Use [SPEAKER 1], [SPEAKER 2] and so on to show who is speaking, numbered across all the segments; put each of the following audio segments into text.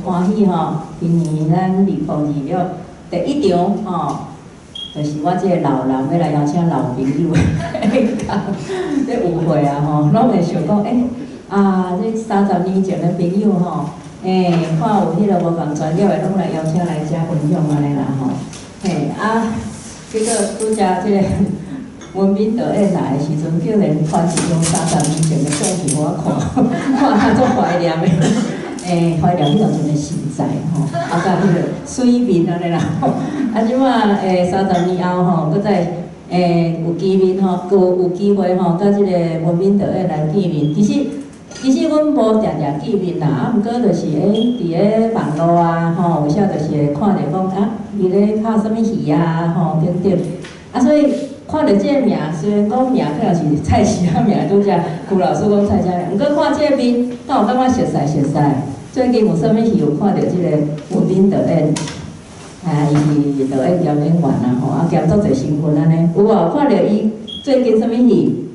[SPEAKER 1] 欢喜吼，今年咱2026第一场吼，就是我这个老人要来邀请老朋友这舞会啊吼，拢会想讲这30年前的朋友吼，看有迄个无共专业的，拢来邀请来遮分享安尼啦吼，结果拄则这个文斌导演来的时阵，竟然传一张30年前的相片我看，看他足怀念的。怀念迄当阵的时代吼，甲迄个水面安尼啦吼，即马30年后吼，搁再有机面吼，有机会吼，甲即个文斌导演来见面。其实阮无常常见面啦，毋过就是伫咧网络啊吼，有时就是会看着讲伊咧拍啥物戏啊吼等等，所以看着即个名，虽然讲名可能是蔡徐啊名，拄则顾老师讲蔡徐名，毋过看即个面，敢有感觉熟悉。最近有啥物戏有看到即个文斌导演，伊是导演兼演员啦吼，兼做侪身份安尼。有无看到伊最近啥物戏？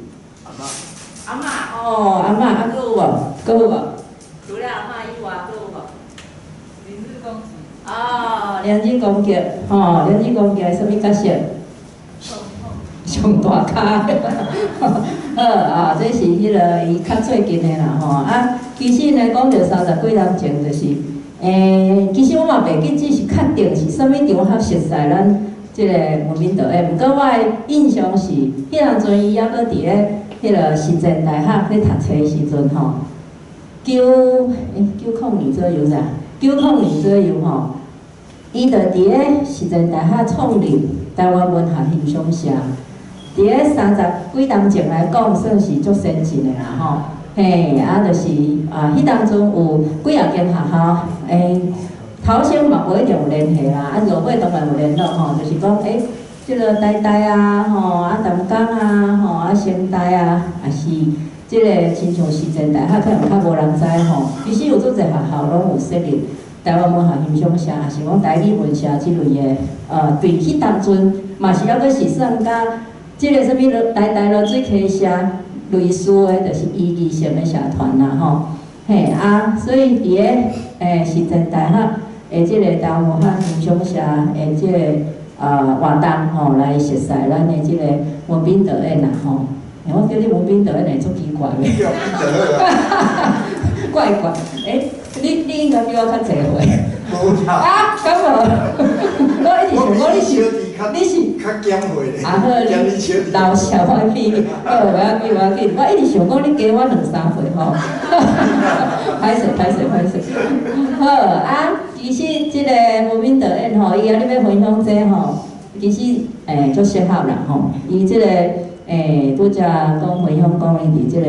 [SPEAKER 1] 阿嬷哦，阿嬷搁有无？搁有无？除了阿嬷以外，搁有无？明日公举。哦，明日公举，吼，明日公举啥物角色？上大咖，这是迄个伊较最近的啦吼。其实呢，讲到30几年前，就是其实我嘛袂记，只是确定是啥物场合熟悉咱即个文斌导演。毋过我的印象是，迄当阵伊还搁伫咧迄个实践大学咧读册的时阵吼，90年左右啥？90年左右吼，伊就伫咧实践大学创立台湾文学欣赏社。伫咧30几年前来讲，算是足先进的啦吼。就是迄当阵有几啊间学校，头先嘛无一定有联系啦，落尾当然有联络吼，就是讲即个台大啊吼，淡江啊吼，成大啊，也是即个亲像实践大学，可能较无人知吼。其实有足侪学校拢有设立台湾文学欣赏社，也是讲台语文社即类的，对迄当阵嘛是还阁是算甲。即个啥物台大落水溪社类似的，就是意义性的社团啦吼。所以伫个实践大学即个台湾文学欣赏社即个活动吼，来熟悉咱的即个文斌导演啦吼。我叫你文斌导演会足奇怪的，怪，你应该比我较侪岁。敢无？我一直想讲你是
[SPEAKER 2] 较减岁咧，
[SPEAKER 1] 好，老小坏屁，无要紧，我一直想讲你加我2、3岁吼，歹势。好其实即个文斌导演吼，伊要分享这吼，其实足适合啦吼，伊即个拄则讲分享讲伊伫即个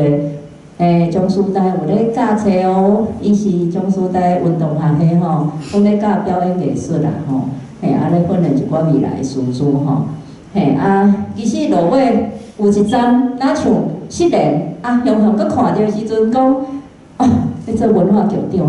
[SPEAKER 1] 中师大有咧教册哦，伊是中师大运动学系吼，讲咧教表演艺术啦吼。咧训练一寡未来的师资吼，其实落尾有一站，若像失联雄搁看到时阵讲，咧做文化局长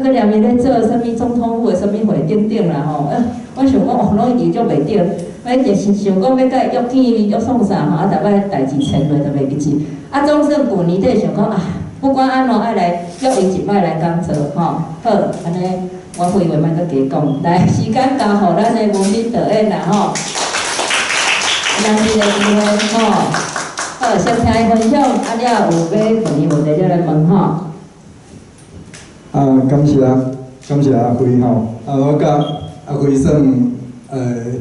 [SPEAKER 1] 搁连伊咧做啥物总统府的啥物会等等啦吼，我想讲拢已经足袂着，我就是想讲要甲伊约见约创啥吼，逐摆代志签落都袂记起，总算旧年底想讲不管安怎爱来约伊一摆来工作吼，好安尼。我废话莫搁加讲，来时间交互咱的文斌导演啦吼，咱这个机会吼，好，先听伊分享，了有要问伊问题，来问吼。
[SPEAKER 2] 感谢阿辉吼，我甲阿辉算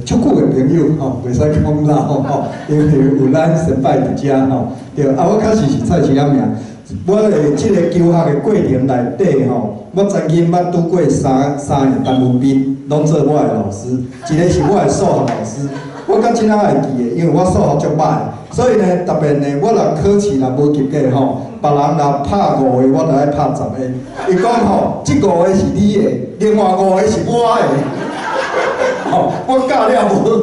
[SPEAKER 2] 足久的朋友吼，袂使讲老吼，因为有咱先摆伫遮吼，对，我确实是蔡徐阿名。我的即个求学的过程内底吼，我曾经捌拄过三个陈文斌，拢做我的老师。一个是我的数学老师，我到今仔会记的，因为我数学足歹，所以呢，特别呢，我若考试若无及格吼，别人若拍5个，我就爱拍10个。伊讲吼，即5个是你的，另外5个是我的。吼，我教了无好。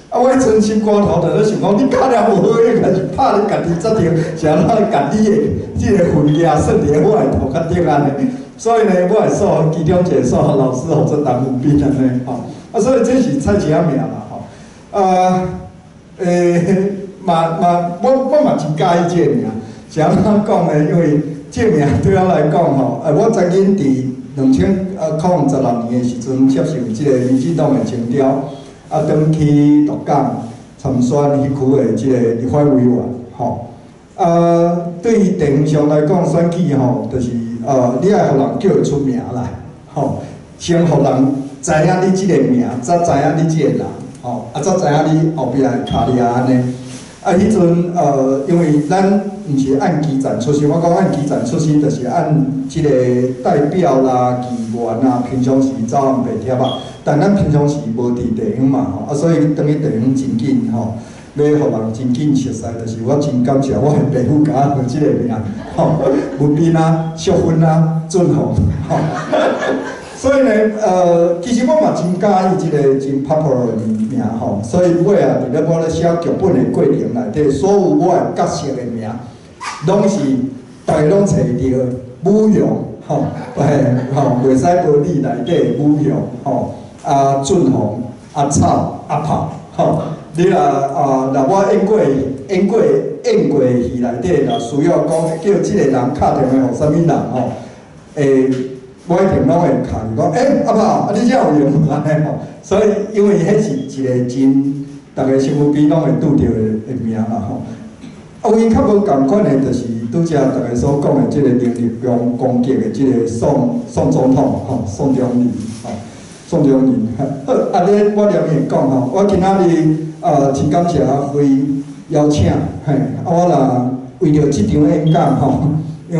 [SPEAKER 2] 我迄阵心肝头就咧想讲，你教了无好，应该是拍你家己责任，是安怎家己的即个分数算伫我的头壳顶安尼。所以呢，我的数学其中一个数学老师号做陈文斌安尼吼，所以这是蔡徐阿名啦吼。我嘛真介意这个名，是安怎讲呢？因为这个名对我来讲吼，我曾经伫2016年的时阵接受即个民进党的征召，转去鹿港参选迄区的即个立法委员，吼。对于地方上来讲，选举吼，就是你爱互人叫会出名啦，吼，先互人知影你即个名，才知影你即个人，吼，才知影你后壁的脚力安尼。迄阵因为咱毋是按基层出身，我讲按基层出身，就是按即个代表啦、议员啦，平常时走暗白贴啊。但咱平常时无伫地方嘛，吼，等于地方真紧吼。要互人真紧熟悉，就是我真感谢我的爸母甲我取即个名，吼，文斌啊、淑芬啊、俊宏，吼。所以呢，其实我嘛真喜欢即个真 popular 的名吼，所以尾啊，伫咧我咧写剧本的过程内底，所有我的角色的名，拢是大家拢找到武勇，吼，袂使无你内底的武勇，吼，俊宏、草、炮，吼。你若我演过戏内底，若需要讲叫即个人敲电话互啥物人吼，我一定拢会敲伊讲，阿炮，你遮有用无安尼吼？所以因为迄是一个真，逐个身边拢会拄着的名啦吼。唯较无共款的，就是拄则逐个所讲的即个能力攻击的即个宋总统吼，宋中理吼，宋中理。好，咧我连面讲吼，我今仔日。真感谢阿辉邀请，嘿，我若为着即场演讲吼，因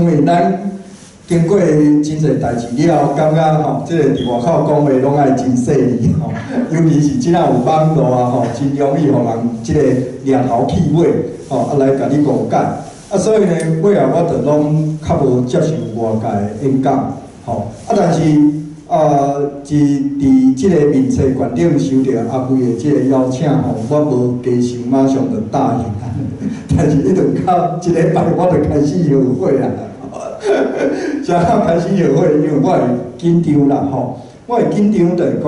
[SPEAKER 2] 为咱经过真侪代志了后，感觉吼，即个伫外口讲话拢爱真细腻吼，尤其是即仔有网络啊吼，真容易互人即个掠头去尾吼，来甲你误解。所以呢，尾啊我着拢较无接受外界的演讲吼，但是。是伫即个面册馆顶收到阿辉的即个邀请吼，我无加想，马上就答应。但是迄阵到一礼拜，我就开始摇火啦。啥到开始摇火？因为我会紧张啦吼，我会紧张就是讲，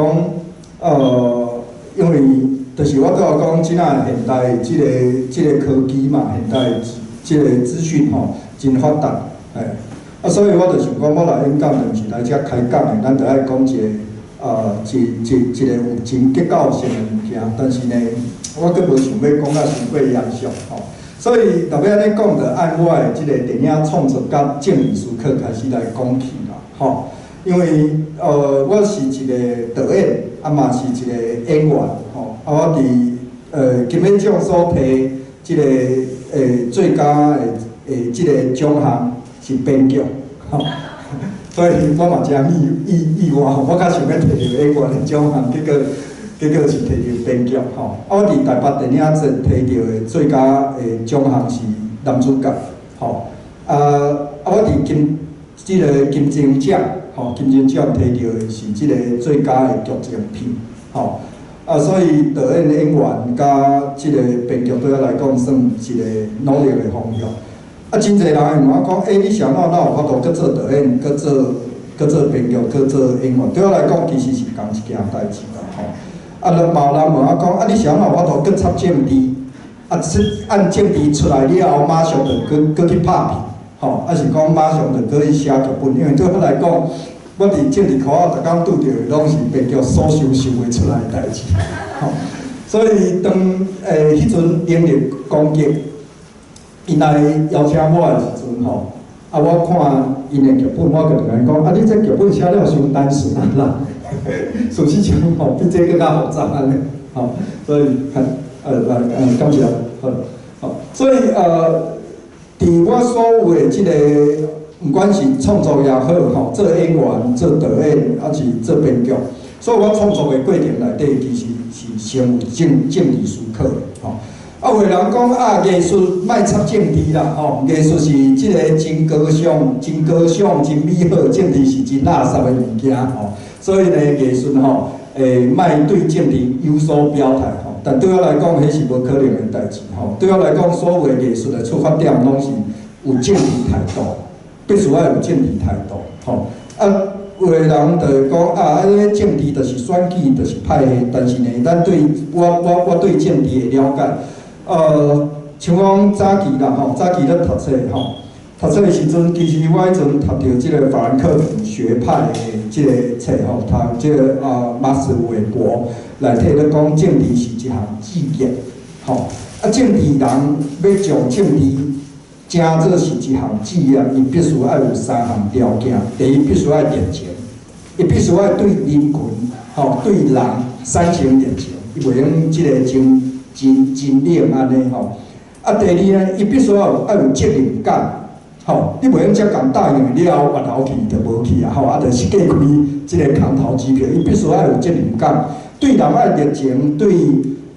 [SPEAKER 2] 因为就是我拄仔讲，即仔现代即个科技嘛，现代即个资讯吼真发达，所以我就想讲，我来演讲，就是来遮开讲的，咱就爱讲一个一个有真结构性的物件。但是呢，我阁无想要讲到伤过严肃吼。所以特别安尼讲，就按我的即个电影创作甲政治思考开始来讲起啦，吼。因为我是一个导演，嘛是一个演员，吼。我伫金马奖所摕即个最佳的即个奖项。是编剧，吼，所以我嘛真意外，我较想要摕到演员的奖项，结果是摕到编剧，吼。我伫台北电影节摕到的最佳的奖项是男主角，吼。我伫即个金钟奖，吼，金钟奖摕到的是即个最佳的剧情片，吼。所以导演、演员甲即个编剧对我来讲算一个努力的方向。真侪人会问我讲，你想哪有法度去做导演、去做编剧、去做演员？对我来讲，其实是同一件代志啦，吼。就嘛有人问我讲，你想哪有法度去插政治？按政治出来了后，马上就去拍片，吼，是讲马上就去写剧本？因为对我来讲，我伫政治科逐工拄着的拢是编剧所想袂出来的代志，吼。所以当迄阵能力攻击。因来邀请我的时阵吼，我看因的剧本，我就甲伊讲，你这剧本写了伤单纯啦，事实上吼比这更较复杂安尼，吼，所以感谢，好，所以伫我所有的即个，不管是创作也好，吼，做演员、做导演，还是做编剧，所以我创作的过程内底，其实是先有政治思考的，吼。有人讲艺术莫插政治啦，吼，艺术是即个真高尚、真美好，政治是真垃圾的物件，吼。所以呢，艺术吼，莫对政治有所表态，吼。但对我来讲，迄是无可能的代志，吼。对我来讲，所有的艺术的出发点拢是有政治态度，必须要有政治态度，吼。有的人就讲政治就是选举，就是派系，但是呢，咱对我对政治的了解。像讲早期啦吼，早期咧读册吼，读册的时阵，其实我迄阵读到即个法兰克福学派的即个册吼，读即个马斯韦伯内底咧讲政治是一项职业，吼政治人要将政治正做是一项职业，伊必须要有三项条件：第一，必须要热情，伊必须要对人群对人产生热情，伊袂用即个真冷安尼吼。第二呢，伊必须要有责任感。你袂用遮共答应了，越头去就无去啊！就是过开即个空头支票，伊必须要有责任感，对人爱热情，对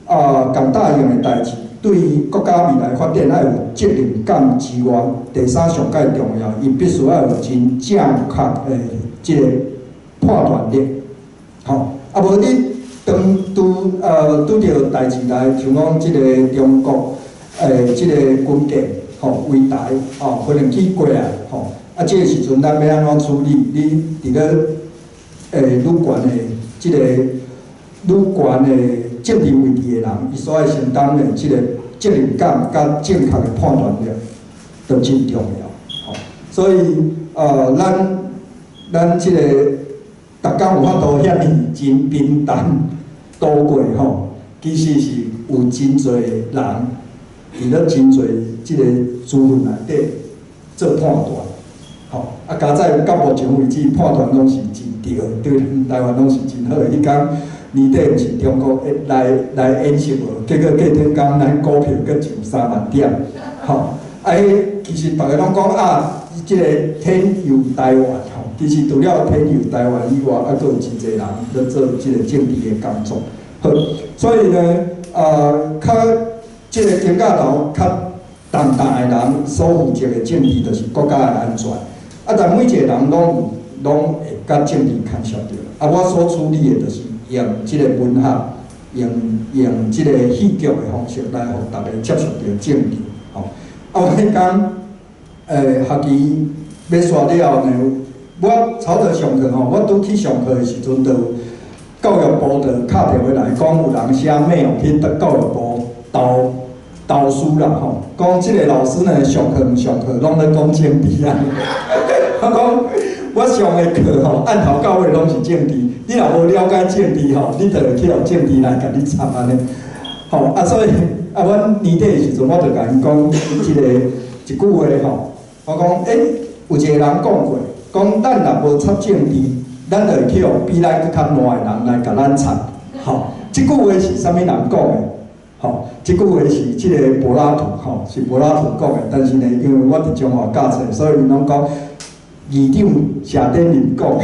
[SPEAKER 2] 共答应的代志，对国家未来发展要有责任感之外，第三上介重要，伊必须要有真正确的即个判断力。无你当拄着代志来，像讲即个中国即个军舰。围台飞轮起过来即个时阵咱要安怎处理？你伫咧愈悬的即个愈悬的政治位置的人，伊所爱承担的即个责任感甲正确的判断力，都真重要。所以咱即个逐工有法度遐尼真平淡度过其实是有真侪人。伫咧真侪即个资讯内底做判断，加在到目前为止判断拢是真对，对台湾拢是真好。迄天年底毋是中国来演习无，结果隔天讲咱股票阁上3万点，其实大家拢讲即个天佑台湾其实除了天佑台湾以外，阁有真侪人咧做即个政治的工作。所以呢，较即个肩胛头较重大的人所负责的政治，就是国家的安全。但每一个人拢会甲政治牵涉着。我所处理的，就是用即个文学，用即个戏剧的方式来互大家接触到政治。我迄天学期要煞了后呢，我草着上课我拄去上课的时阵，教育部就敲电话来讲，有人写 mail 去教育部投诉啦讲即个老师呢上课毋上课，拢咧讲政治啊。我讲我上的课按头到尾拢是政治，你若无了解政治你就会去互政治来甲你插安尼。所以阮年底的时阵，我就甲因讲一句话我讲有一个人讲过，讲咱若无插政治，咱就会去互比咱搁较烂的人来甲咱插。即句话是啥物人讲的？即句话是即个柏拉图是柏拉图讲的，但是呢，因为我伫中华教册，所以因拢讲议长谢天林讲的。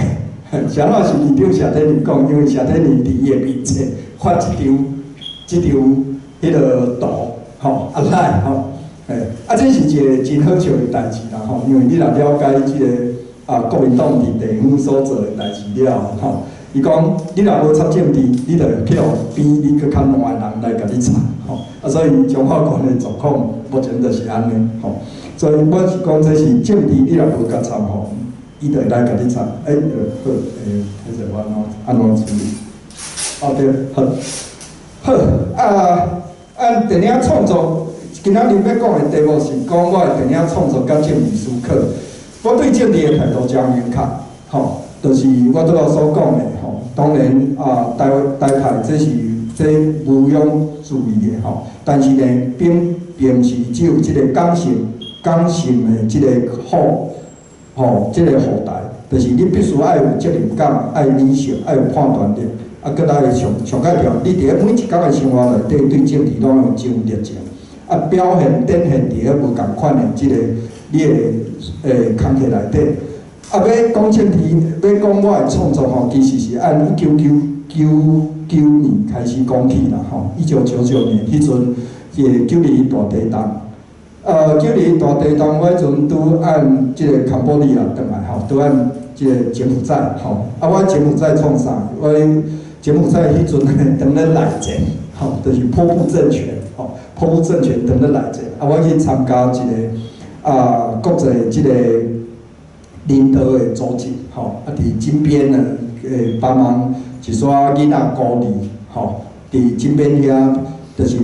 [SPEAKER 2] 啥物是议长谢天林讲？因为谢天林伫伊的面册发即张迄个图来这是一个真好笑的代志啦因为你若了解即个国民党伫地方所做的代志了伊讲，你若无插政治，你就去互比你搁较烂的人来甲你插所以中华关的状况目前就是安尼所以我是讲，这是政治，你若无甲插伊就会来甲你插。好，迄个我安怎处理？对，好，电影创作，今仔日要讲的题目是讲我的电影创作甲政治思考。我对政治的态度真严格，就是我拄仔所讲的当然台派这毋庸置疑的但是呢，并是只有即个刚性的即个即个附带，就是你必须要有责任感，要理性，要有判断力，搁来上介条，你伫咧每一天的生活内底对政治拢有真热情，表现展现伫咧无共款的即个你的工课内底。要讲政治，要讲我的创作其实是按1999年开始讲起啦1999年迄阵个92大地震，92大地震，我迄阵拄按即个坎波利亚转来拄按即个柬埔寨我柬埔寨创啥？我柬埔寨迄阵当咧内战就是破布政权破布政权当咧内战我去参加一个国际即个领导的组织伫金边呢帮忙一撮囡仔鼓励伫金边遐就是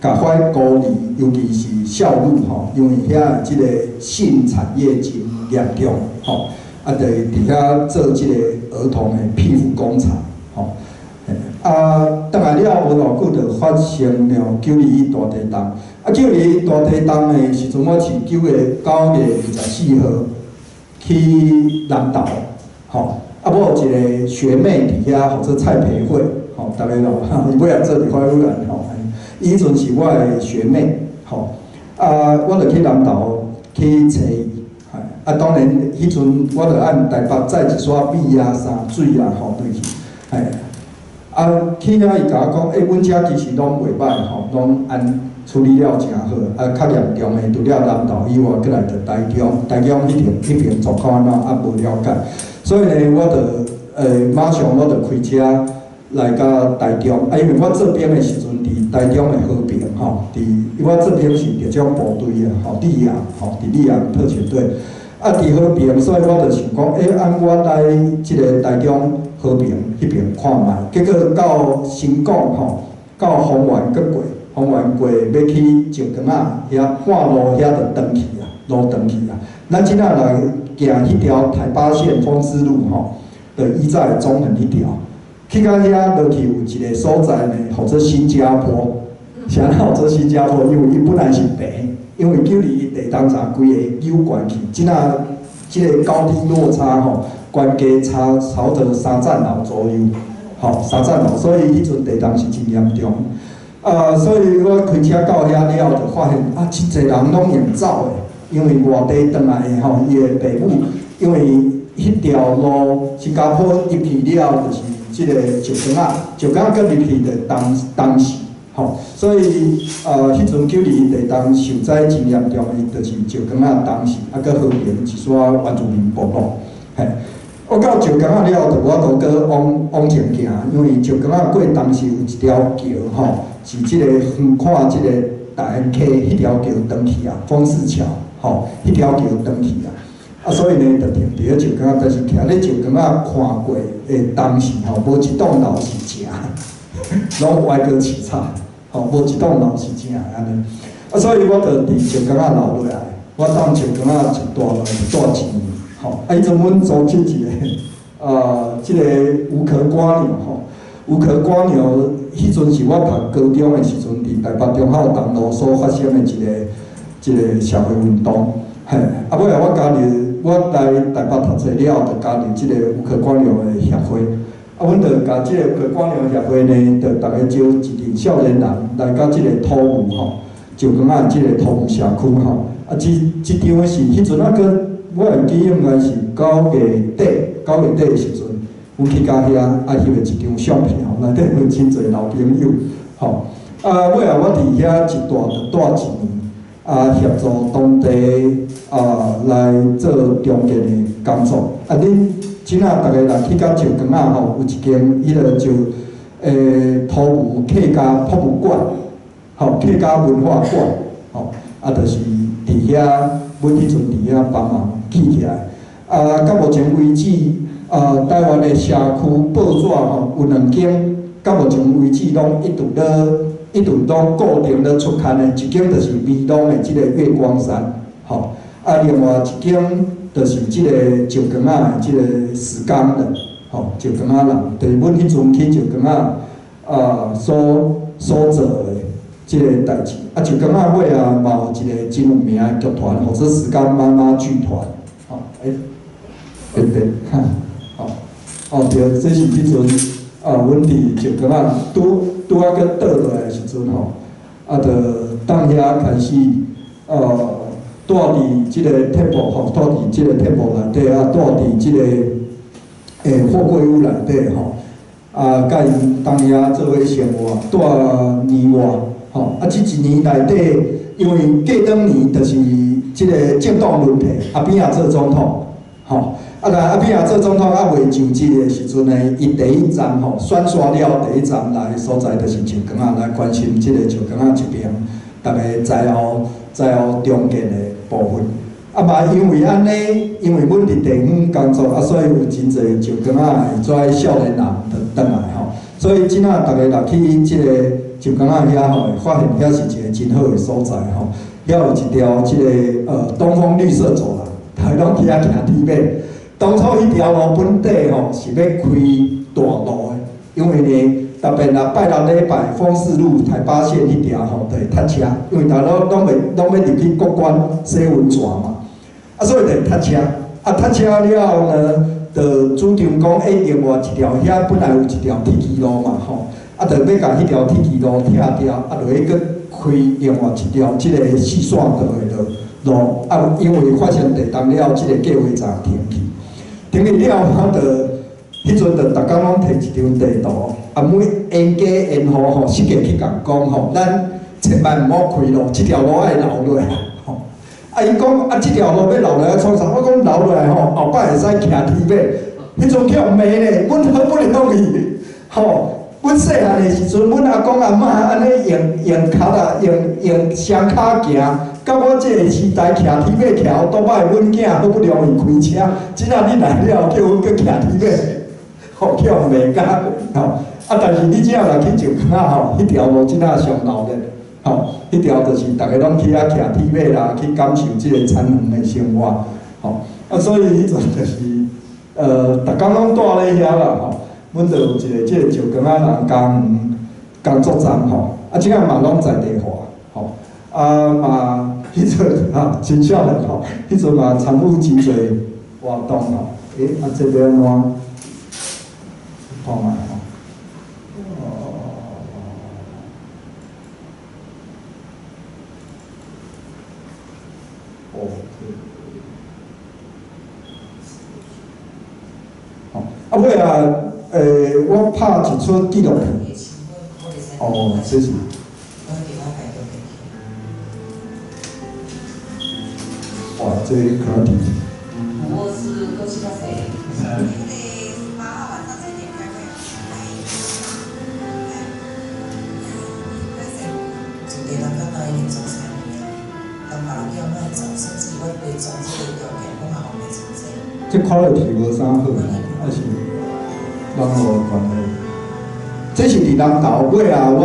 [SPEAKER 2] 甲法鼓励，尤其是孝路吼，因为遐即个性产业真严重吼，啊，就伫遐做即个儿童的庇护工厂吼。啊，倒来了无偌久就发生了921大地震。啊，921大地震的时阵，我是9月24号去南投吼。啊，我有一个学妹伫遐，或者蔡培慧，吼，大家咯，伊尾仔做立法委员吼，伊迄阵是我的学妹，吼，啊，我就去南投去找伊，啊，当然迄阵我就按台北载一撮米啊、衫、水啊，吼，落去，啊，去遐伊甲我讲，阮遮其实拢袂歹，吼，拢安处理了诚好，啊，较严重的除了南投以外，过来就台中迄边状况安怎啊无了解。所以呢，我就马上我就开车来到台中，啊，因为我这边的时阵伫台中的和平吼，我这边是特种部队啊，吼，利阳吼，伫利阳特遣队，啊，伫和平，所以我就想讲，按我来即个台中和平迄边看卖，结果到新港吼，到丰原过，丰原过要去石冈仔遐半路遐就转去啊，路转去啊，咱即仔来。行迄条台八线丰斯路吼，就依在中横迄条，去到遐落去有一个所在呢，或者新加坡，啥叫做新加坡？因为伊本来是平，因为921地震查规个扭悬去，即个高低落差吼，悬价差着3层楼左右，吼3层楼，所以迄阵地震是真严重。所以我开车到遐了，就发现啊，真侪人拢用走的。因为外地转来的吼，伊的父母，因为迄条路新加坡入去了，就是即个石冈仔搁入去就当时吼，所以迄阵921地震受灾真严重的，就是石冈仔当时啊，搁和平一撮原住民部落，嘿，我到石冈仔了，我都搁往前行，因为石冈仔过当时有一条桥吼，是即个远看即个大安溪迄条桥登去啊，丰势桥。吼，迄条桥登去啊，所以呢，就停伫咧石冈仔，但是徛咧石冈仔看过诶，当时吼，无一栋楼是正，拢歪过起差，吼，无一栋楼是正安尼。啊，所以我就伫石冈仔留落来，我当石冈仔一住1年，吼。啊，迄阵阮租去一个即个无壳瓜鸟吼，无壳瓜鸟，迄阵是我读高中诶时阵，伫台北中孝东路所发生诶一个社会运动，嘿，啊，尾来我来台北读册了，就加入即个无壳观鸟的协会，啊，阮就甲即个无壳观鸟协会呢，就逐个招一群少年人来到即个土木吼，石冈仔即个土木社区吼，啊，即张是迄阵啊个，我会记应该是9月底的时阵，阮去到遐啊翕的一张相片吼，内底有真侪老朋友，吼，啊，尾来我伫遐一住就住1年。协助当地来做中介的工作。啊，恁即仔大家来去到石冈仔吼，有一间迄个就土木客家博物馆，吼客家文化馆，吼啊，就是伫遐，阮迄阵伫遐帮忙起起来。到目前为止，台湾的社区报纸吼有2间，到目前为止拢一直拢固定咧出刊的，一间就是美浓的即个月光山，吼，啊，另外一间就是即个石冈仔的即个时工人，吼，石冈仔人，就是阮迄阵去石冈仔所做的即个代志。啊，石冈仔尾啊，嘛有一个真有名的剧团，或者时工妈妈剧团，吼，对，吼，对，这是迄阵。阮伫石冈仔拄啊个倒落来时阵吼，啊，就当遐开始住伫即个temple吼，住伫即个temple内底啊，住伫即个货柜屋内底吼，啊，甲因当遐做伙生活，住年外吼，啊，即1年内底，因为过当年就是即个政党轮替，阿扁也做总统，吼。啊，来阿扁也做总统啊，未上任的时阵呢，伊第一站吼选刷了第一站来的所在，就是石冈仔来关心即个石冈仔这边，逐个灾后中建的部分。啊嘛，因为安尼，因为阮伫地方工作啊，所以有真侪石冈仔的遮少年人就转来吼。所以即仔逐个来去即个就港仔遐吼，会发现遐是一个真好的所在吼。遐有一条即个东风绿色走廊，大家拢去遐行铁马。当初迄条路本底吼是要开大路的，因为呢，特别若拜六礼拜，丰市路台八线迄条吼，就会塞车，因为大家拢要入去国馆洗温泉嘛，啊，所以就会塞车。啊，塞车了后呢，就主张讲，另外一条遐本来有一条铁轨路嘛吼，啊，就要甲迄条铁轨路拆掉，啊，就要搁开另外一条即个四线道的路，啊，因为发生地动了，即个计划站停去。停去了，我就迄阵就逐工拢摕一张地图，啊，每沿街沿户吼，设计去共讲吼，咱千万毋好开路，即条路爱留落来吼。啊，伊讲啊，即条路要留落来创啥？我讲留落来吼，后摆会使骑铁马。迄阵叫骂呢，阮好不容易吼。阮细汉的时阵，阮阿公阿嬷安尼用脚啊，用双脚行。到我这个时代，骑铁马骑好多摆，阮囝好不容易开车，今仔日来了，叫阮去骑铁马，吼叫骂甲吼。啊，但是你只要来去石坑仔吼，迄条路真仔上闹热，吼，迄条就是逐个拢去遐骑铁马啦，去感受即个田园的生活，吼。啊，所以迄阵就是，逐工拢住咧遐啦，吼。阮就有一个即个石坑仔人工作站吼，啊，即个嘛拢在地化，吼，啊嘛。迄阵啊，真少年吼，迄阵嘛参与真侪活动吼。啊，这边安怎？看卖吼。哦，啊尾啊，我拍一出纪录片。哦，这是。哇，这可能挺。
[SPEAKER 3] 我是都是较肥。8号晚上7点开会。今天咱看到一点早餐，但把人叫那早，甚至我对早这个条件我嘛后面从这。
[SPEAKER 2] 这quality无啥好，还是人路关系。这是伫南投尾啊，我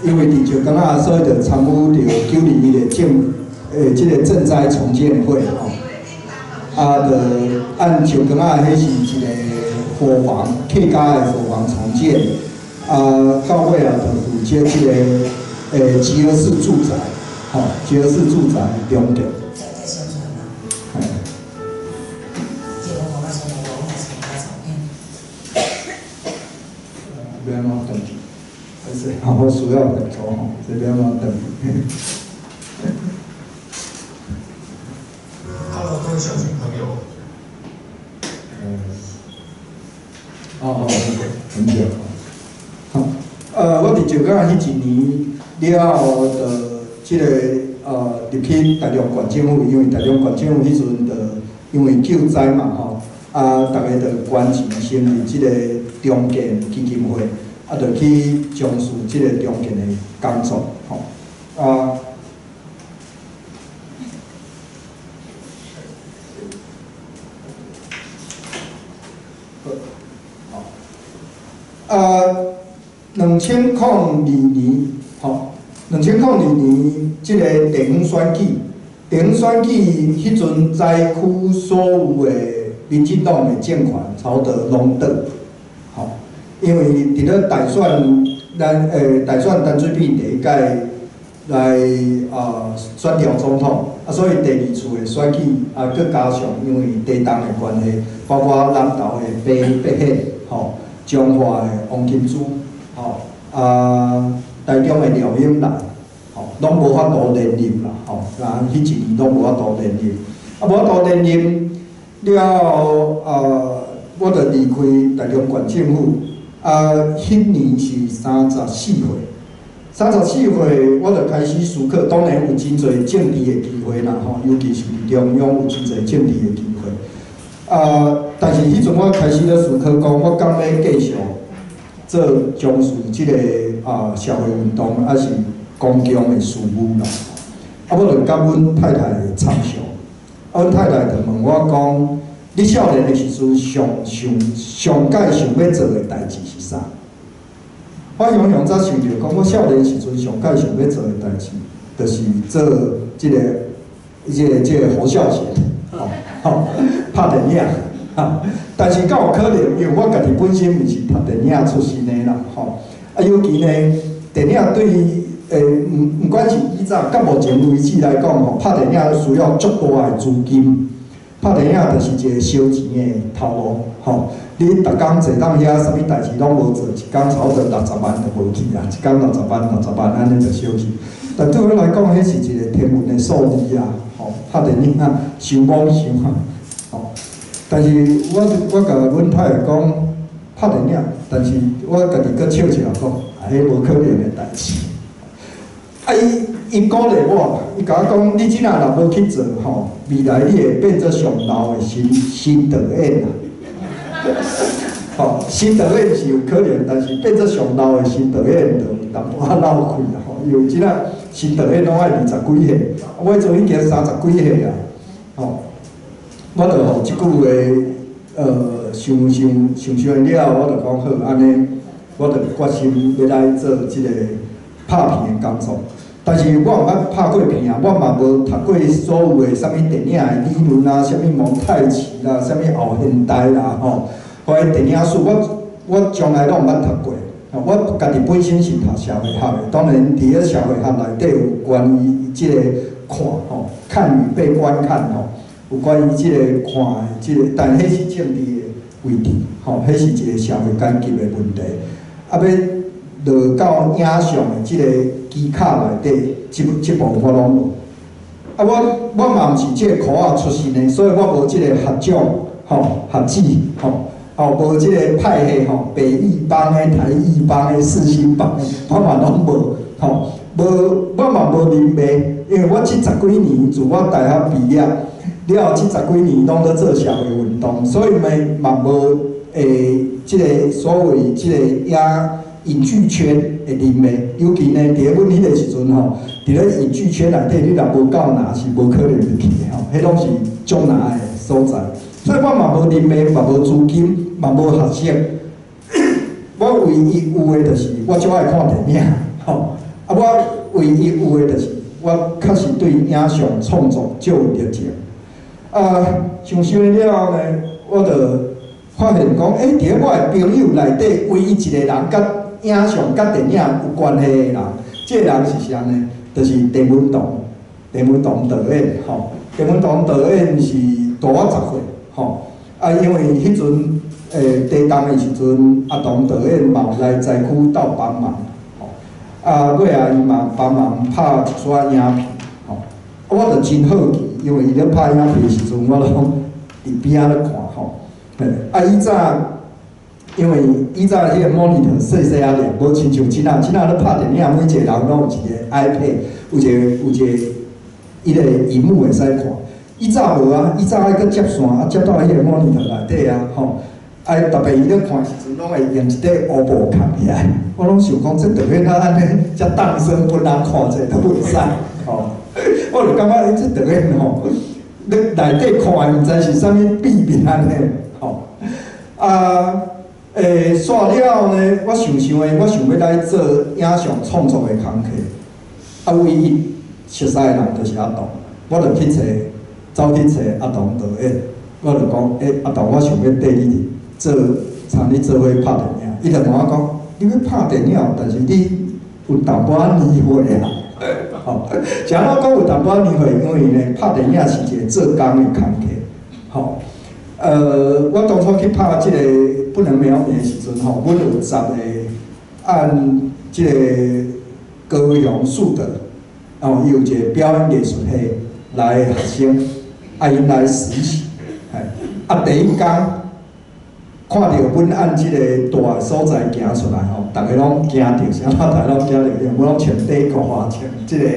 [SPEAKER 2] 因为伫石岗仔，所以就参与着921的政。即个赈灾重建会吼，啊，就按石岗仔，迄是一个伙房客家的伙房重建，啊，到尾啊，就负责即个集合式住宅，吼，集合式住宅中建。
[SPEAKER 3] 在宣传啊。系。结果我那时候我还是拍照片。
[SPEAKER 2] 要安怎等？还是我需要等错吼，这边安怎等？
[SPEAKER 4] 各位小群朋友，
[SPEAKER 2] 很久。好，我伫石岗迄一年了后，即个入去台中县政府，因为台中县政府迄阵因为救灾嘛吼，啊，大家就捐钱成立即个重建基金会，啊，就去从事即个重建的工作，吼，啊。2002年，吼，2002年，即个地方选举，地方选举迄阵灾区所有的民进党的政权朝着拢倒，吼，因为伫咧大选，大选陈水扁第一届来选调总统，啊，所以第二次的选举啊，佮加上因为地动的关系，包括南投的白显，吼。彰化的王金珠，吼，台中的廖永兰，吼，拢无法度连任啦，吼，啊，迄一年拢无法度连任，啊，无法度连任了后，我就离开台中县政府，迄年是34岁，34岁我就开始思考，当然有真侪政治的机会啦，吼，尤其是中央有真侪政治的机会。但是迄阵我开始咧思考讲，我敢要继续做从事即个社会运动，还是公共的事务啦。啊，我就甲阮太太参详，阮太太就问我讲：你少年的时阵上介想要做的代志是啥？我永远早想着讲，我少年时阵上介想要做的代志，就是做即个侯孝贤，拍电影，但是敢有可能，因为我家己本身毋是拍电影出身的啦，尤其呢，电影对毋管是以早甲目前为止来讲，拍电影需要足大的资金。拍电影就是一个烧钱的头路，你逐工坐当遐，啥物代志拢无做，一工差不多60万就无去啊，一工60万，安尼就烧去。但对我来讲，迄是一个天文的数字啊，拍电影啊，伤猛伤啊，但是我甲阮太太讲拍电影，但是我家己搁笑笑讲，迄无可能的代志。伊鼓励我，伊甲我讲，你即下若无去做未来你会变做上老的新导演啊。新导演是有可能，但是变做上老的新导演就有淡薄仔老气啦。因为即下新导演拢爱20几岁，我做已经30几岁啊。我就吼即句话，想了，我就讲好，安尼，我就决心要来做即个拍片的工作。但是我毋捌拍过片啊，我嘛无读过所有的啥物电影的理论啊，啥物蒙太奇啦，啥物后现代啦，或者电影史，我从来拢毋捌读过。我家己本身是读社会学的，当然伫咧社会学内底有关于即个看与被观看有关于即个看的即个，但迄是政治的位置，迄是一个社会阶级的问题。要落到影像的即个机卡内底，即部我拢无。我嘛毋是即个科学出身的，所以我无即个学长学姊无即个派系北艺帮的、台艺帮的、世新帮的，我嘛拢无我嘛无人脉，因为我这10几年自我大学毕业了，这10几年拢在做社会运动，所以嘛无即个所谓即个影剧圈的人脉，尤其呢，伫咧阮迄个时阵伫咧影剧圈内底，你若无够拿是无可能入去的迄拢是足难的所在。所以我嘛无人脉，嘛无资金，嘛无学识。我唯一有的就是我足爱看电影，我唯一有的就是我确实对影像创作足有热情。上想了呢，我就发现讲，伫咧我的朋友内底，唯一一个人甲影像甲电影有关系的人，这个人是啥呢？就是陈文同导演，陈文同导演是大我10岁，因为迄阵地动的时阵，阿同导演嘛有来灾区斗帮忙，尾啊伊嘛帮忙拍一撮影片，我就真好奇，因为伊咧拍影片的时阵，我拢伫边仔咧看，以早。因为以早迄个 monitor 细细仔咧，无亲像即仔咧拍电影，每一个人拢有一个 iPad， 有一个伊个荧幕会使看。以早无啊，以早爱搁接线，接到迄个 monitor 内底啊，特别伊咧看时阵，拢会用一块乌布盖起来。我拢想讲，这导演啊安尼，遮当生本人看者都袂使，我就感觉这导演你内底看毋知是啥物秘密安尼，煞了呢，我想的，我想要来做影像创作的工课。唯一熟悉的人就是阿童，我就走去找阿童导演，我就讲，阿童，我想要缀你做，参你做伙拍电影。伊就问我讲，你要拍电影，但是你有淡薄仔年岁啊。像我讲有淡薄仔年岁，因为呢，拍电影是一个做工的工课，我当初去拍即个不能描面的时阵，阮有10个按即个高雄树德，伊有一个表演艺术系来的学生，因来实习，第一天看到阮按即个大的所在行出来大家拢惊着，啥大家拢惊着，因为我拢穿短裤啊，穿即个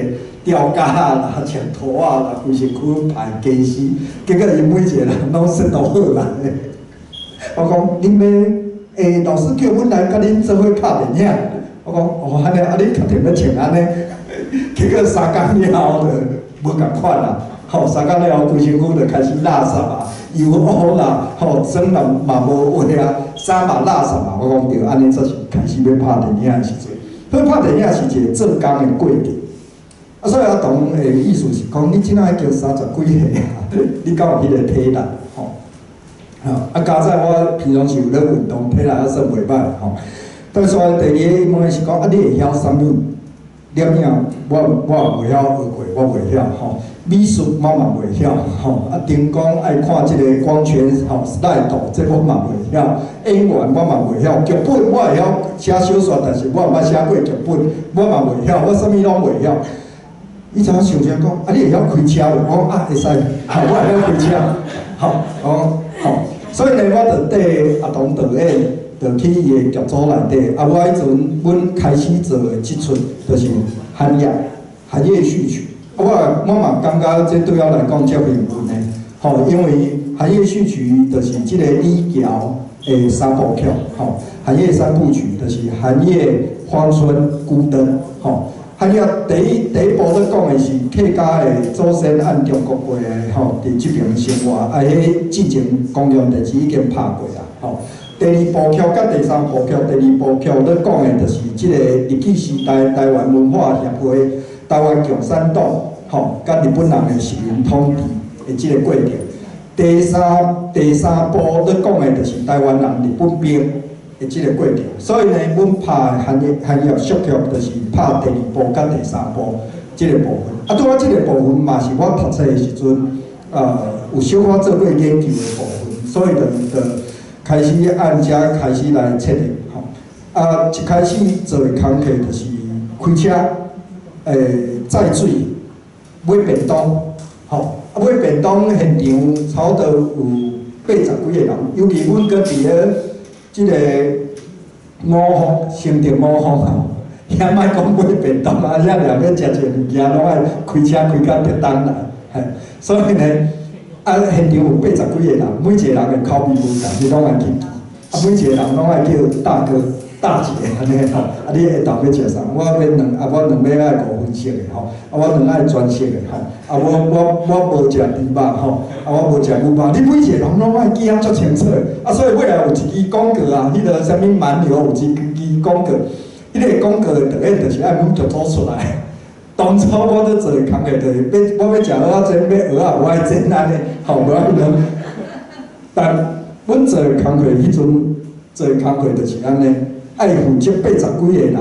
[SPEAKER 2] 吊架啦，穿拖啊啦，规身躯排假死，结果因每一个人拢说都好来。我讲，恁要老师叫阮来甲恁做伙拍电影。我讲，安尼，你确定要穿安尼？结果3天了后就无共款啦，吼3工了后规身躯就开始垃圾啊，油污啦，吼妆嘛无画啊，衫嘛垃圾嘛，我讲对，安尼才是开始要拍电影的时阵。所以拍电影是一个做工的过程。啊，所以阿童的意思是讲，你即摆叫30几岁啊，你敢有迄个体力吼？啊，加上我平常时有咧运动，体力还算袂歹吼。但是第二个问题是讲，啊，你会晓啥物？了影我袂晓学过，我袂晓吼。美术我嘛袂晓吼。啊，灯光爱看即个光圈吼，slide 这我嘛袂晓。演员我嘛袂晓，剧本我会晓写小说，但是我毋捌写过剧本，我嘛袂晓，我啥物拢袂晓。伊就想想讲，啊，你会晓开车无？我讲啊，会使，我会晓开车。好，好，所以呢，我就缀阿童导演，就去伊个剧组内底。啊，我迄阵，阮开始做的即出，就是寒夜序曲。我嘛感觉这对我来讲足有缘分的，吼，因为寒夜序曲就是即个李乔的3部曲，吼，寒夜3部曲就是寒夜、芳春、孤灯，吼。寒夜第一部咧讲的是客家的祖先按中国话的吼，伫即边生活，啊，迄之前公共电视已经拍过啦，吼。第2部曲甲第3部曲，第2部曲咧讲的就是即个日据时代台湾文化协会、台湾共产党，吼，甲日本人的殖民统治的即个过程。第三部咧讲的就是台湾人日本兵的即个过程。所以呢，阮拍寒夜序曲就是拍第2部甲第3部即个部分。啊，拄仔即个部分嘛是我读册的时阵，有小可做过研究的部分，所以就开始按遮开始来测定，吼。啊，一开始做的工课就是开车，载水。买便当，吼，啊买便当现场差不多有80几个人，尤其阮搁伫咧即个5方成田5方吼，遐莫讲买便当啊，遐连要食一个物件拢爱开车开到特东来，嘿，所以呢，啊现场有80几个人，每一个人的口味无同，你拢爱去记，啊每一个人拢爱叫大哥。大姐安尼吼，啊你下昼要食啥？我要我两尾爱5分熟的吼，啊我两爱全熟的吼，啊我无食猪肉吼，啊我无食牛肉，你每一个人拢爱记啊足清楚，啊所以尾来有一支广告啊，迄个啥物蛮牛有一支广告，迄个广告的导演就是爱阮剧组出来。当初我咧做的工课就是我要食蚵仔煎，要蚵仔有爱煎安尼，吼无可能。但阮做的工课迄阵做的工课就是安尼。爱负责80几个人，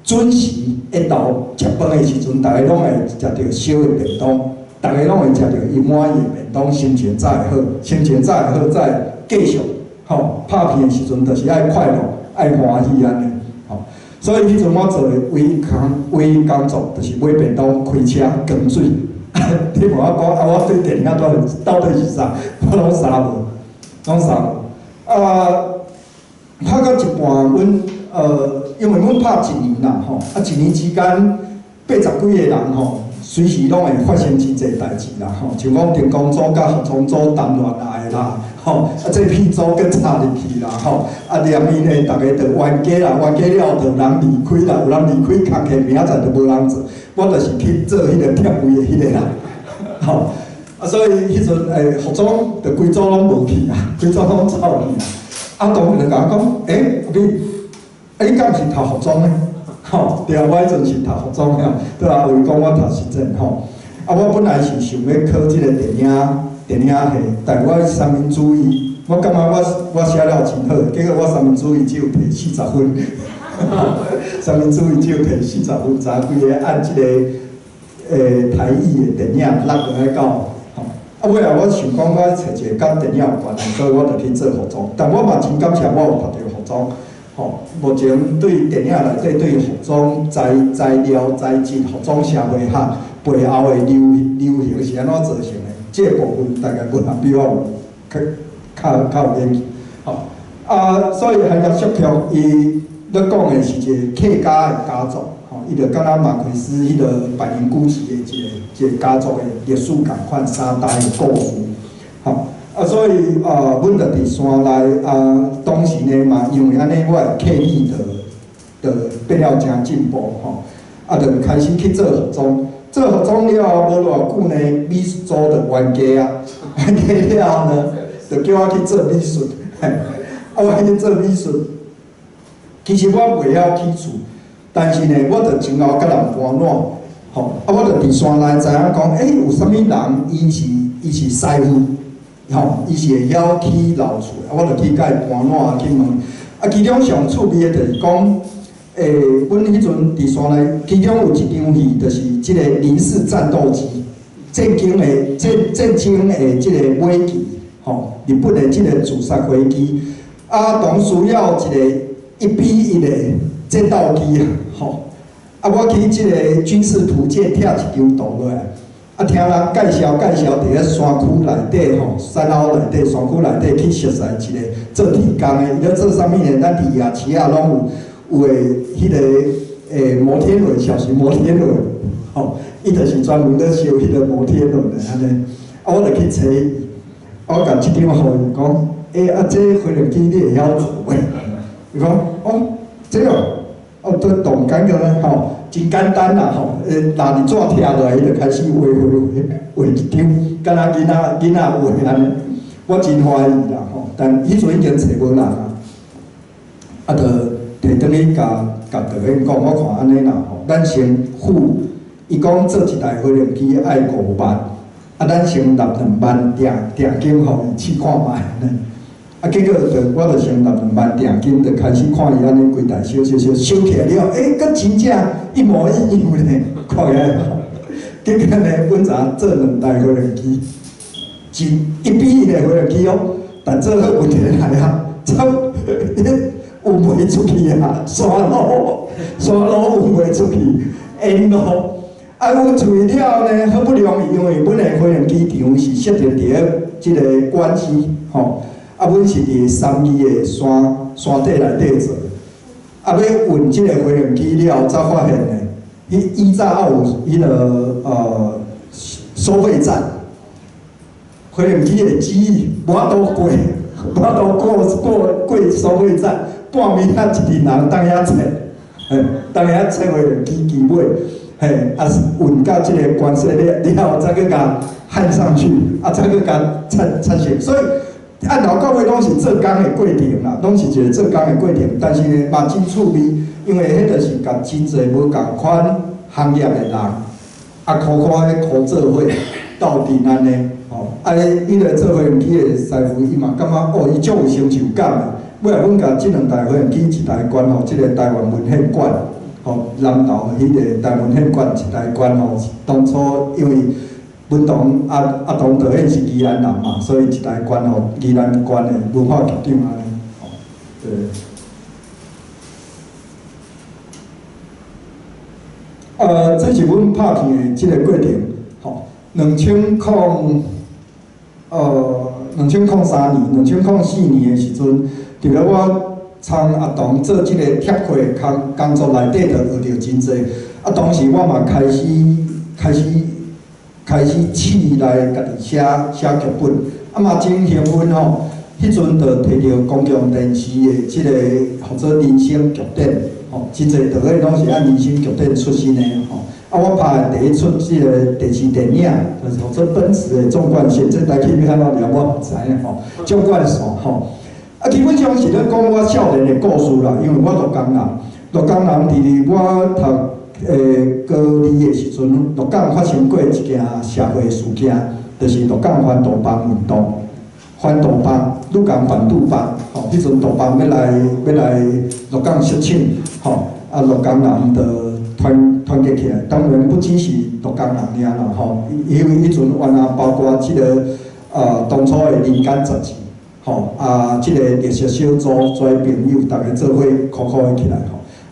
[SPEAKER 2] 准时一到食饭的时阵，大家拢会食到小的便当，大家拢会食到伊满意的便当，心情才会好，心情才会好，再继续吼拍片的时阵，就是爱快乐，爱欢喜安尼吼。所以迄阵我做的唯一工作就是买便当、开车、扛水。你问我讲啊，我对电影到底是啥？我拢啥无，拢啥无啊。拍到一半，阮因为阮拍1年啦吼，啊1年之间80几个人吼，随时拢会发生真侪代志啦吼，像讲电工组甲服装组谈恋爱啦，吼，啊这片组搁插入去啦吼，啊连伊呢，大家就冤家啦，冤家了就人离开啦，有人离开，工课明仔载就无人做，我就是去做迄个贴位的迄个人，吼，啊所以迄阵服装就规组拢无去啊，规组拢走去啊。啊，当然就甲我讲，你敢是读服装呢？吼，对啊，我迄阵是读服装的，对啊，有讲我读实践吼。啊，我本来是想要考即个电影系，但我三民主义，我感觉我写了真好，结果我三民主义只有摕40分，三民主义只有摕40分，查规个按即个台语的电影落落来到。啊，尾来我想讲，我找一个甲电影有关的，所以我就去做服装。但我嘛真感谢我有读着服装，吼。目前对电影内底对服装材料、材质、服装社会学背后的流行是安怎造成的，这个部分大概阮也比我有较有研究，吼。啊，所以寒夜序曲伊咧讲的是一个客家的家族。伊就敢若马奎斯迄个百年孤寂的一个家族的历史共款3代的故事，吼啊，所以阮就伫山内当时呢嘛，因为安尼我的刻意就变了真进步吼，啊，就开始去做服装，做总了无偌久呢，美术组就冤家啊，冤家了后呢，就叫我去做美术，我去做美术。其实我袂晓起厝，但是呢，我就前后甲人搬烂，吼，我就伫山内知影讲，有啥物人伊是师傅，吼，伊是会晓起老厝，我就去甲伊搬烂去问。其中上趣味的就是讲，阮迄阵伫山内，其中有一场戏，就是即个零式战斗机，战争的即个飞机，吼，日本的即个自杀飞机，同需要一个1:1的战斗机，吼，我去即个军事图鉴拆一张图落来，听人介绍伫咧山区内底吼，山坳内底、山区内底去熟悉一个做地工的，伊咧做啥物呢？咱伫夜市啊，拢有诶，迄个摩天轮，小型摩天轮，吼，伊就是专门咧修迄个摩天轮的安尼。我就去找伊，我甲即张互伊讲，这飞轮机你会晓做袂？伊讲，这这动感个吼，真简单啦吼，拿二纸贴落来，伊就开始画一张，敢若囡仔画安尼。我真欢喜啦吼，但迄阵已经找无人啊，就摕转去甲导演讲，我看安尼啦吼，咱先付，伊讲做一台飞轮机爱5万，咱先纳2万定金互伊试看卖呢。结果我就先纳2万定金，就开始看伊安尼规台修起来了，佮真正一模一样呢，看起来。结果呢，阮昨做2台飞轮机，真1:1的飞轮机哦，但做好问题来啊，运袂出去啊，山路运袂出去，沿路。阮处理了呢，好不容易，因为阮的飞轮机场是设定伫咧即个关西，吼。阮是伫三义的山底内底做，要运即个飞轮机了，才发现呢，伊早还有迄个收费站，飞轮机的机翼无法度过收费站，半暝啊一群人当遐找，当遐找飞轮机机尾，运到即个关西了，再去甲焊上去，再去甲拆卸，所以。按老到尾拢是做工的过程啦，拢是一个做工的过程，但是呢嘛真趣味，因为迄就是甲真侪无共款行业的人，苦做伙斗阵安尼，伊个做飞轮机的师傅，伊嘛感觉伊足有成就感的。尾来阮甲即2台飞轮机一台关即个台湾文献馆，南投迄个台湾文献馆一台关当初因为。阮同同导演是宜兰人嘛，所以一台关宜兰关的文化局长安尼，对。这是阮拍片的即个过程，2003年的时阵，除了我参阿童做即个贴绘工作内底，就学着真侪。当时我嘛开始试来家己写剧本，嘛真兴奋吼！迄阵就摕到公共电视的即个或者人生剧展，真侪导演拢是按人生剧展出身的吼。我拍的第一出即个电视电影，就是或者奔驰的纵贯线，这台去要安怎念我毋知影吼，纵贯线吼。基本上是咧讲我少年的故事啦，因为我鹿港人伫我读。高二的时阵，鹿港发生过一件社会事件，就是鹿港反毒帮运动。反毒帮、鹿港反毒帮，迄阵毒帮要来鹿港申请，鹿港人就团结起来。当然不只是鹿港人尔啦，因为迄阵原来包括即个当初的人间杂志，即个历史小组做朋友，大家做伙苦的起来。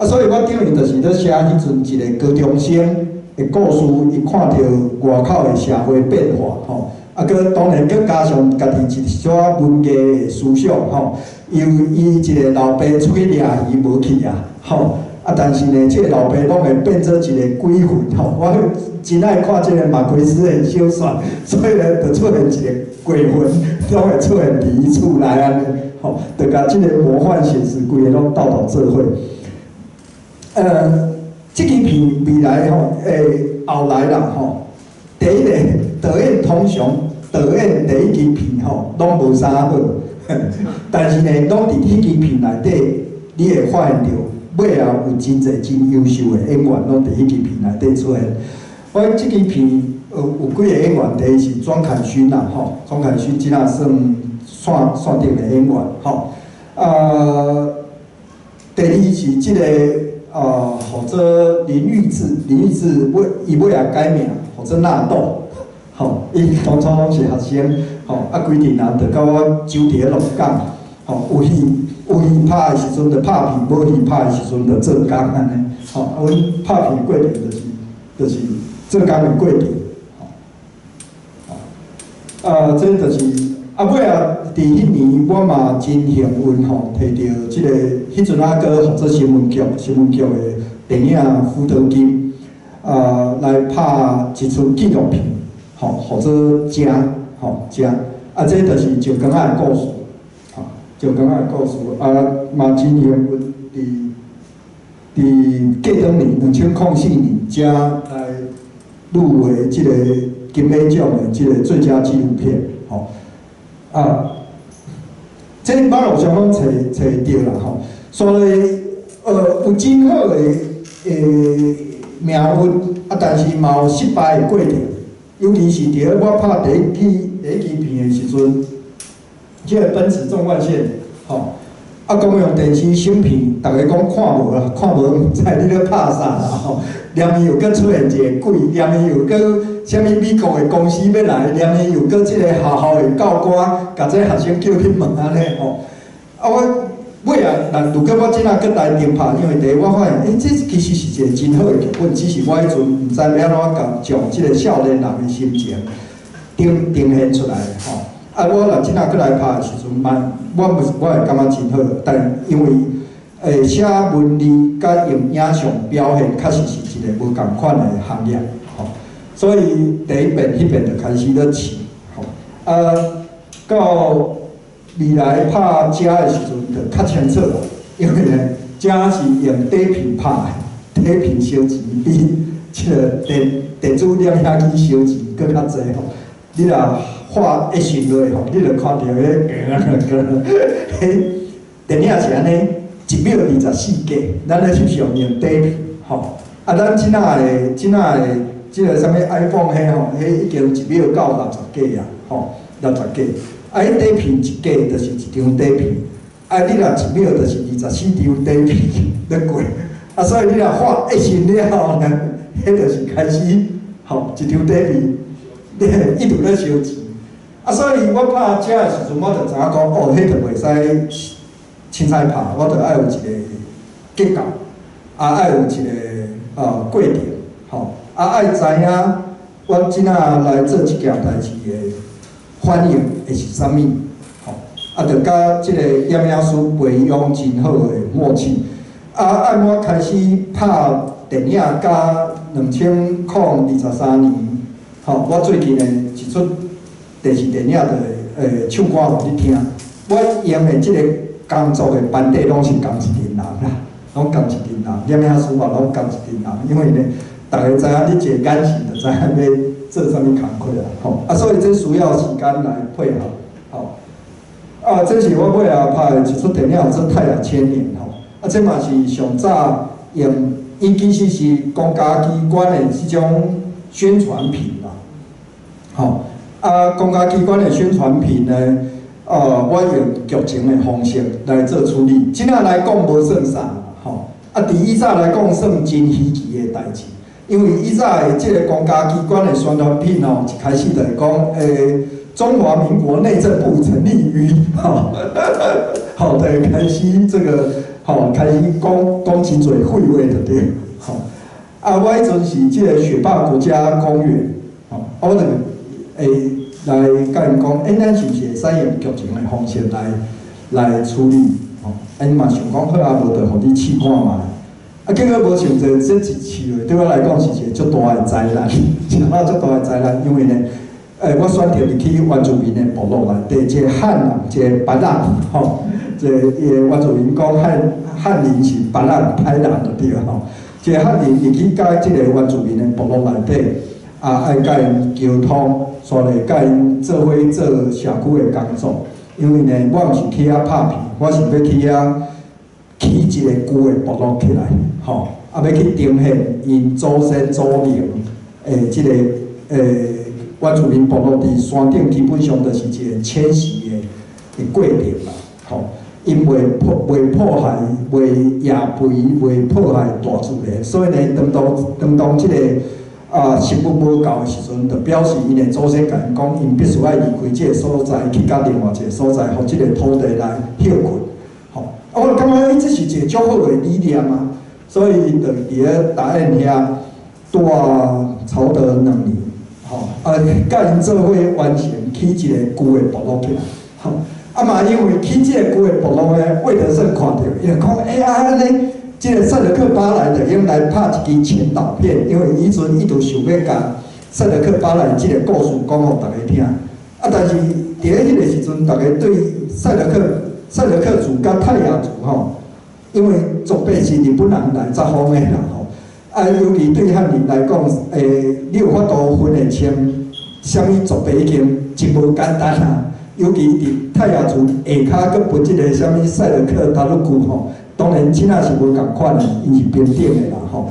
[SPEAKER 2] 所以我等于就是咧写迄阵一个高中生的故事，伊看到外口的社会变化，佮当然佮加上家己一小文艺的思想，因为伊一个老爸出去掠鱼无去啊，但是呢，这个老爸拢会变做一个鬼魂，我真爱看这个马奎斯的小说，所以呢，就出现一个鬼魂，拢会出现伫伊厝内安尼，就甲这个魔幻现实规个拢斗做伙。这支片未来后来啦吼，第一个导演通常导演第一支片吼，拢无啥好，但是呢，拢伫迄支片内底，你会发现到尾后有真侪真优秀的演员，拢伫迄支片内底出现。我即支片有几个演员，第一是庄凯勋啦吼，庄凯勋即下算顶的演员吼，第二是即个或者林玉志伊尾也改名，或者纳豆，吼，伊当初拢是学生，吼，规阵人就甲我揪伫咧龙岗，吼，有戏拍的时阵就拍片，无戏拍的时阵就做工安尼，吼，阮拍片的过程就是做工的过程，吼，这就是尾啊，伫迄年我嘛真幸运吼，摕到即个迄阵啊，搁或者新闻局的电影辅导金，来拍一出纪录片，吼，或者食，吼食，这就是石冈仔的故事，吼，石冈仔的故事，嘛真幸运伫过当年2004年，才来入围即个金马奖的即个最佳纪录片，吼。这马路上拢找着啦吼，所以有真好的命运，但是嘛有失败的过程，尤其是伫我拍第一支片的时阵，即个奔驰纵贯线，吼，讲用电视审片，大家讲看无啦，看无毋知你咧拍啥啦吼，连伊又搁出现一个鬼，连伊又搁。啥物美国的公司要来，连伊又搁即个学校的教官，甲这学生叫去问安尼吼。我尾啊，如果我即下搁来重拍，因为第一我发现，这其实是一个真好的剧本，只是我迄阵毋知要安怎将即个少年人的心情呈现出来吼。我若即下搁来拍的时阵，我会感觉真好，但因为写文字甲用影像表现，确实是一个无共款的行业。所以第一遍迄遍就开始咧试，吼，到未来拍遮的时阵就较清楚啦，因为呢，遮是用底片拍的，底片烧钱比即个电子摄影机烧钱搁较济吼。你若画一瞬落吼，你就看到迄电影是安尼，1秒24格，咱咧翕相用底片，吼，咱即仔的。即个啥物 iPhone 迄吼，迄已经1秒到60格啊，吼，60格。迄底片1格就是1张底片，你若1秒就是24张底片咧过，所以你若画一瞬了后呢，迄就是开始，吼，1张底片，你一直咧烧钱。所以我拍遮的时阵，我就知影讲，迄就袂使凊彩拍，我就爱有一个结构，爱有一个过程，吼。爱知影我即仔来做即件代志的反应会是啥物，吼，着甲即个演影师培养真好的默契。按我开始拍电影，甲2023年，吼，我最近的一出电视电影的唱歌互你听。我用的即个工作的班底拢是同一群人啦，拢同一群人，演影师嘛拢同一群人，因为呢。大家知影你一个眼神就知影要做啥物工课啦，吼，所以这需要时间来配合，吼，这是我尾后拍的一出电影，叫做《太阳千年》吼，这嘛是上早用，伊其实是公家机关的即种宣传品啦，吼，公家机关的宣传品呢，我用剧情的方式来做处理，即仔来讲无算啥，吼，伫以早来讲算真稀奇的代志。因为以早的即个公家机关的宣传品吼，一开始就是讲，中华民国内政部成立于，好，对，开始这个，开始讲真侪废话就对，我迄阵是即个雪霸国家公园，我就来甲因讲，咱是毋是会使用剧情的方式来处理，因嘛想讲好无就互你试看嘛。结果无想到，这一次对我来讲是一个足大的灾难，什么足大的灾难？因为呢，我选择入去原住民的部落内底，一个汉人，一个白人，吼，一个原住民讲汉人是白人、歹人就对吼，一个汉人入去甲即个原住民的部落内底，爱甲因沟通，所以甲因做伙做社区的工作。因为呢，我毋是去遐拍片，我是要去遐起一个旧的部落起来，吼，要去呈现因祖先祖灵即个原住民部落伫山顶基本上就是一个迁徙的过程啦，吼。因袂破坏、袂野肥、袂破坏大自然，所以呢，当即个食物无够的时阵，就表示因的祖先甲因讲，因必须要离开即个所在，去到另外一个所在，互即个土地来休困。吼，我感觉伊这是一个足好的理念啊，所以就伫咧答应遐住曹德2年，吼，甲因做伙完成起一个旧的部落起来，吼。嘛，因为起即个旧的部落呢，魏德胜看到，伊就讲，安尼，即个赛德克巴莱就用来拍一支前导片，因为以前伊就想要甲赛德克巴莱即个故事讲互大家听。但是伫咧迄个时阵，大家对赛德克族甲泰雅族吼，因为族辈是日本人来札幌的人吼，尤其对汉人来讲，你有法度分得清，啥物族辈已经真无简单啊。尤其伫泰雅族下骹佫分即个啥物赛德克达鲁古吼，当然真仔是无共款的，因是平等的啦吼。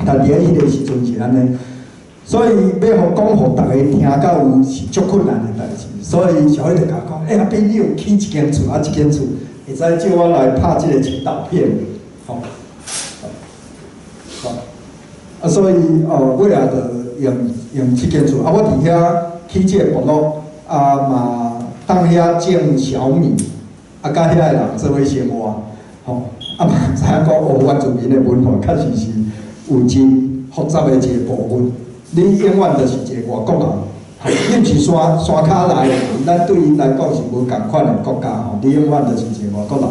[SPEAKER 2] 但伫迄个时阵是安尼，所以要讲互大家听到有是足困难的代志。所以小慧就甲我讲，朋友起一间厝，一间厝，会使借我来拍即个前导片，吼。所以尾仔就用即间厝，我伫遐起即个部落，嘛。当遐种小米，甲遐个人做伙生活，吼，嘛知影讲学原住民的文化，确实是有真复杂的一个部分。你永远就是一个外国人，吼，你毋是山骹来的，咱对因来讲是无共款的国家，吼，你永远就是一个外国人。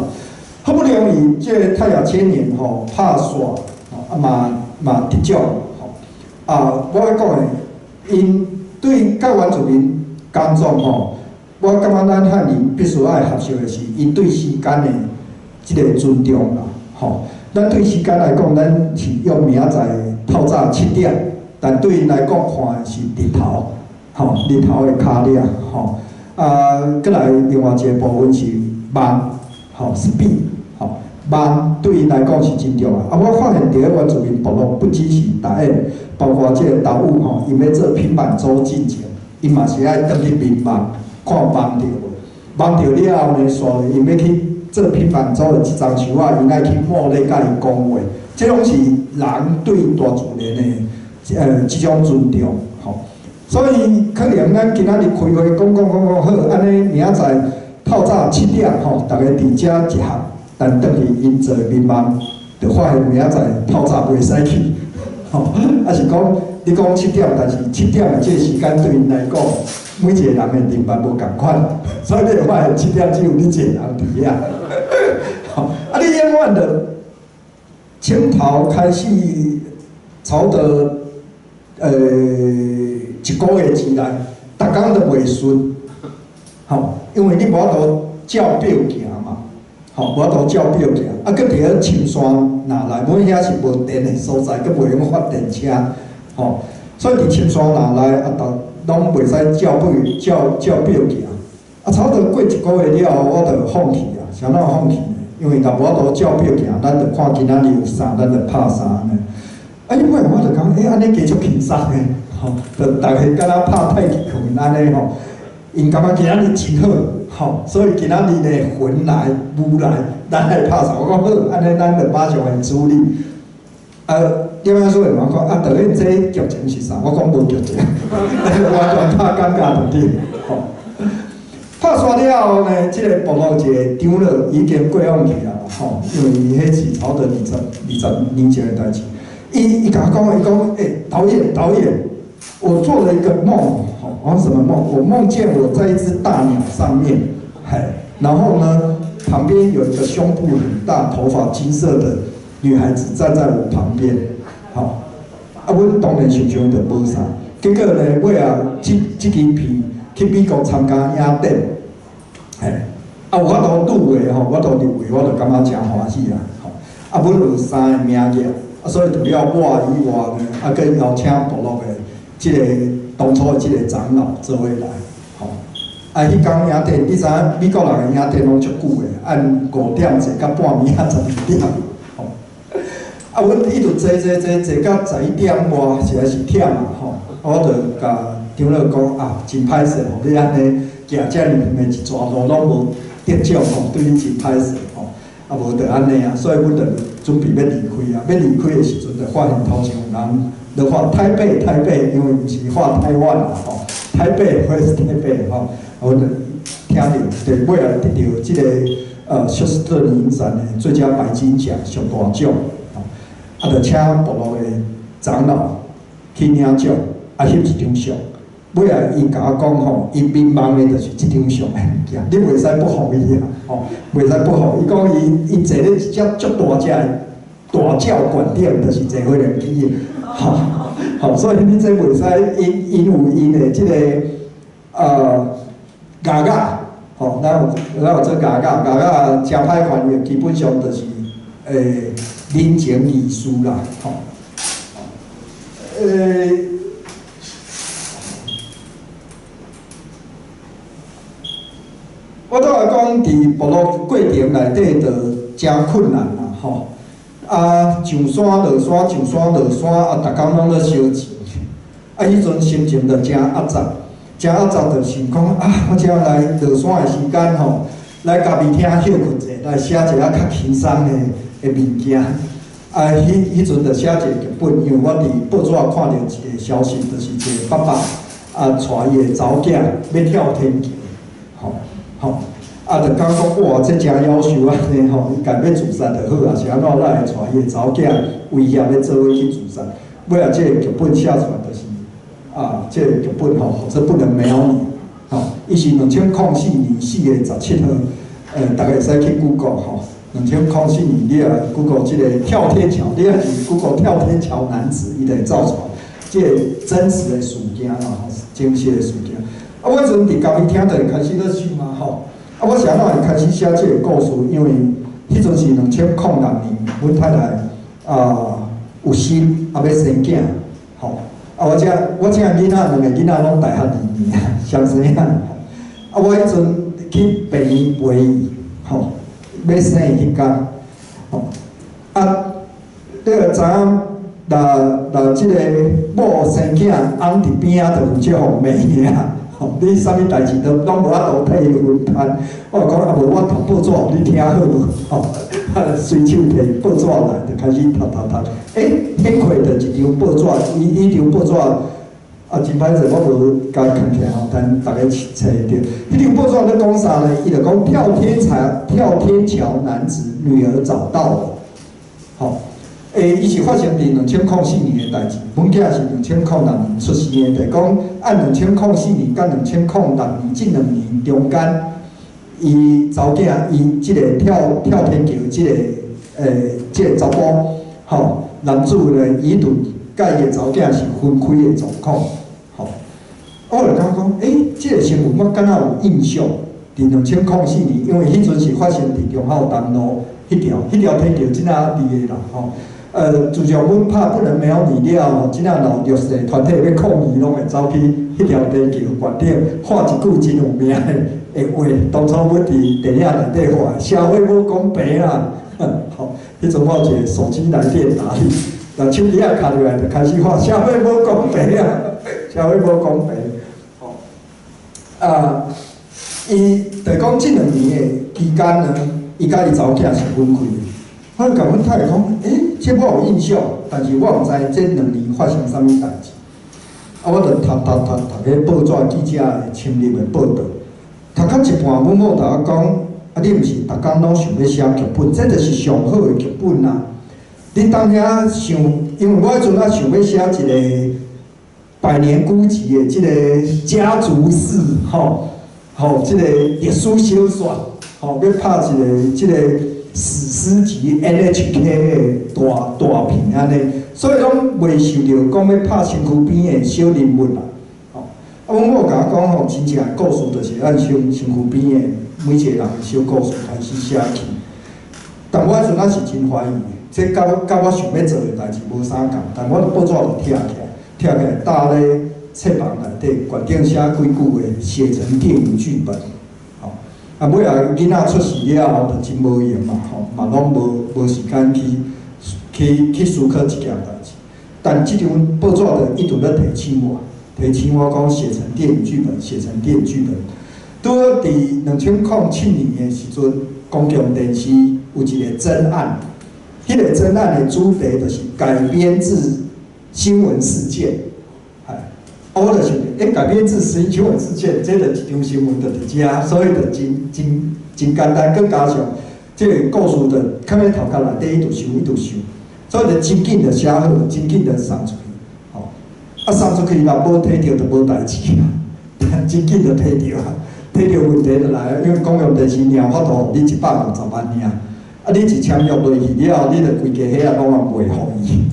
[SPEAKER 2] 好不容易，即个太阳青年吼拍煞，吼，嘛得奖，吼，我要讲的，因对甲原住民工作吼。我感觉咱汉人必须爱学习的是，因对时间的即个尊重啦，吼。咱对时间来讲，咱是用明仔载透早7点，但对因来讲看的是日头，吼，日头的脚领，吼。再来另外一个部分是梦，吼 ，speed， 吼，梦对因来讲是真重要。我发现伫咧原住民部落，不只是答应，包括即个导务吼，因要做平板舟进前，因嘛是爱登去民梦。看梦着，梦着了后呢，煞因要去做平板舟的即张树仔，因爱去摸咧甲伊讲话，即拢是人对大自然的即种尊重，吼。所以可能咱今仔日开会讲好，安尼明仔载透早7点吼，大家伫遮集合，但转去因做民梦，就发现明仔载透早袂使去，吼，是讲你讲7点，但是7点的即个时间对因来讲。每一个人的人版无共款，所以你会发现7点只有你一个人伫遐。好，你永远的清朝开始，朝的1个月之内，逐工都袂顺。好，因为你无法度照表行嘛，好，无法度照表行，搁伫咧深山哪来，本遐是无电的所在，搁袂用发电车，好，所以伫深山哪来拢袂使照表行，差不多过1个月了后，我就放弃啊，啥哪放弃呢？因为若无法度照表行，咱就看今仔日有啥，咱就拍啥呢？因为我就讲，安尼加足轻松的，吼，就大家敢若拍太极拳安尼吼，因感觉今仔日真好，吼，所以今仔日呢魂来武来，咱来拍啥？我讲好，安尼咱就马上来处理。点样说？我讲导演这剧情是啥？我讲无剧情，完全拍感觉就对。吼，拍煞了后呢，即个部落一个长老已经过往去啊，吼，因为伊迄是差不多20年前的代志。伊甲我讲，伊讲，导演，我做了一个梦，吼，我什么梦？我梦见我在一只大鸟上面，然后呢，旁边有一个胸部很大、头发金色的女孩子站在我旁边，好，阮当然想就无啥，结果呢，尾啊，即支片去美国参加影展，有法度入围吼，我都入围，我就感觉真欢喜啊，吼，阮有3个名额，所以除了我以外呢，佮邀请部落的即个当初的即个长老做伙来，吼。迄天影电，你知影美国人的影电拢足久的，按5点坐到半暝啊12点，吼。阮一直坐到11点外，实在是忝啊，吼。我就甲长老讲啊，真歹势吼，你安尼行遮尔远的一段路拢无得奖吼，对你真歹势吼。无就安尼啊，所以阮就准备要离开啊。要离开的时阵，就发现头前有人就画台北，因为毋是画台湾啦吼，台北或是台北吼。我就听到，就尾来得到即个休斯顿影展的最佳白金奖上大奖，吼，就请部落的长老去领奖，翕一张相。尾来伊甲我讲吼，伊迷茫的就是即张相的物件，你袂使不互伊啊，吼，袂使不互。伊讲伊坐咧一只足大只的大轿馆顶，就是坐火轮机的，吼，所以你这袂使因有因的即个牙牙，吼，咱有做牙牙真歹翻译，基本上就是人情艺术啦，吼，我倒来讲，伫部落过程内底，就真困难啦，吼。上山落山，上山落山，逐工拢咧烧钱。迄阵心情就真压榨，真压榨，就想讲我只来落山的时间吼，来家己厅休困者，来写一下较轻松的物件。迄阵就写一个剧本，因为我伫报纸看到一个消息，就是一个爸爸带伊的查某囝要跳天桥，吼，就讲哇，这真夭寿安尼吼，伊家要自杀就好啊，是安怎咱会带伊的查某囝威胁要做伙去自杀？尾仔这个剧本写出来就是这个剧本吼，这不能没有你，吼，伊是2004年4月17号，大家会使去 Google 吼，2004年你啊 Google 这个跳天桥，你啊是 Google 跳天桥男子，伊就会走出来，这个真实的事件啦，吼，真实的事件。我迄阵伫家己听就会开始咧想嘛吼，我是安怎会开始写这个故事？因为迄阵是2006年，阮太太有心要生囝，吼，我这囝仔2个囡仔拢大学2年，双生仔，我迄阵去病院陪伊，吼，要生伊迄天，吼，你就知影，若即个某生囝，翁伫边仔就有即方面个。吼，你啥物代志都拢无法度替伊分摊。我讲无，我读报纸，你听好无？吼，随手摕报纸来，就开始读。很快就一张报纸，伊张报纸真歹势，我无甲看起来吼，等大家找着。迄张报纸咧讲啥呢？伊就讲跳天桥男子女儿找到了，吼。伊是发生伫2004年的代志，阮囝是2006年出生的，就讲按2004年甲2006年这2年中间，伊查某囝伊即个跳天桥即个查甫，吼，男主呢伊就甲伊的查某囝是分开的状况，吼。我就感觉即个新闻我敢若有印象，伫2004年，因为迄阵是发生伫中孝东路迄条天桥真啊厉害啦，吼。自从阮拍不能没有你了吼，真正老弱势团体要抗议，拢会走去迄条天桥馆顶，画一句真有名的话。当初阮伫电影内底画，社会无公平啊！吼，迄阵我有一个手机来电打你，若手机啊卡落来，就开始画社会无公平啊！社会无公平。吼，伊就讲这2年的期间呢，伊甲伊查某囝是分开的。我就甲阮太太讲，这我有印象，但是我毋知这2年发生啥物代志。我就读个报纸记者的深入的报道，读到一半，阮某甲我讲，你毋是逐工拢想要写剧本，这就是上好的剧本啊！你当遐想，因为我迄阵想要写一个百年孤寂的即个家族史，即个历史小说，要拍一个即个。史诗级 NHK 的大片安尼，所以拢袂想着讲要拍身躯边的小人物啦。阮某甲我讲真正的故事就是按身躯边的每一个人的小故事开始写起。但我迄阵是真怀疑的，这甲我想要做的代志无啥共，但我报纸就拆起来，搭咧册房内底，决定写几句话，写成电影剧本。吼，啊尾啊囡仔出世了后，就真无闲嘛，吼，嘛拢无时间去思考这件代志。但这张报纸就一直咧提醒我讲写成电影剧本。拄好伫2007年的时阵，公共电视有一个侦案，迄个侦案的主题就是改编自新闻事件。我就是改编自新闻事件，这个一张新闻就伫遮，所以就真简单，更加上这个故事就放在头壳内底，一直想，所以就真紧就写好，真紧就送出去。吼，啊送出去若无摕到就无代志啦，真紧就摕到啊，摕到问题就来了，因为公共电视领发图你150万领，啊你一签约落去了后，你就规家遐啊拢卖互伊。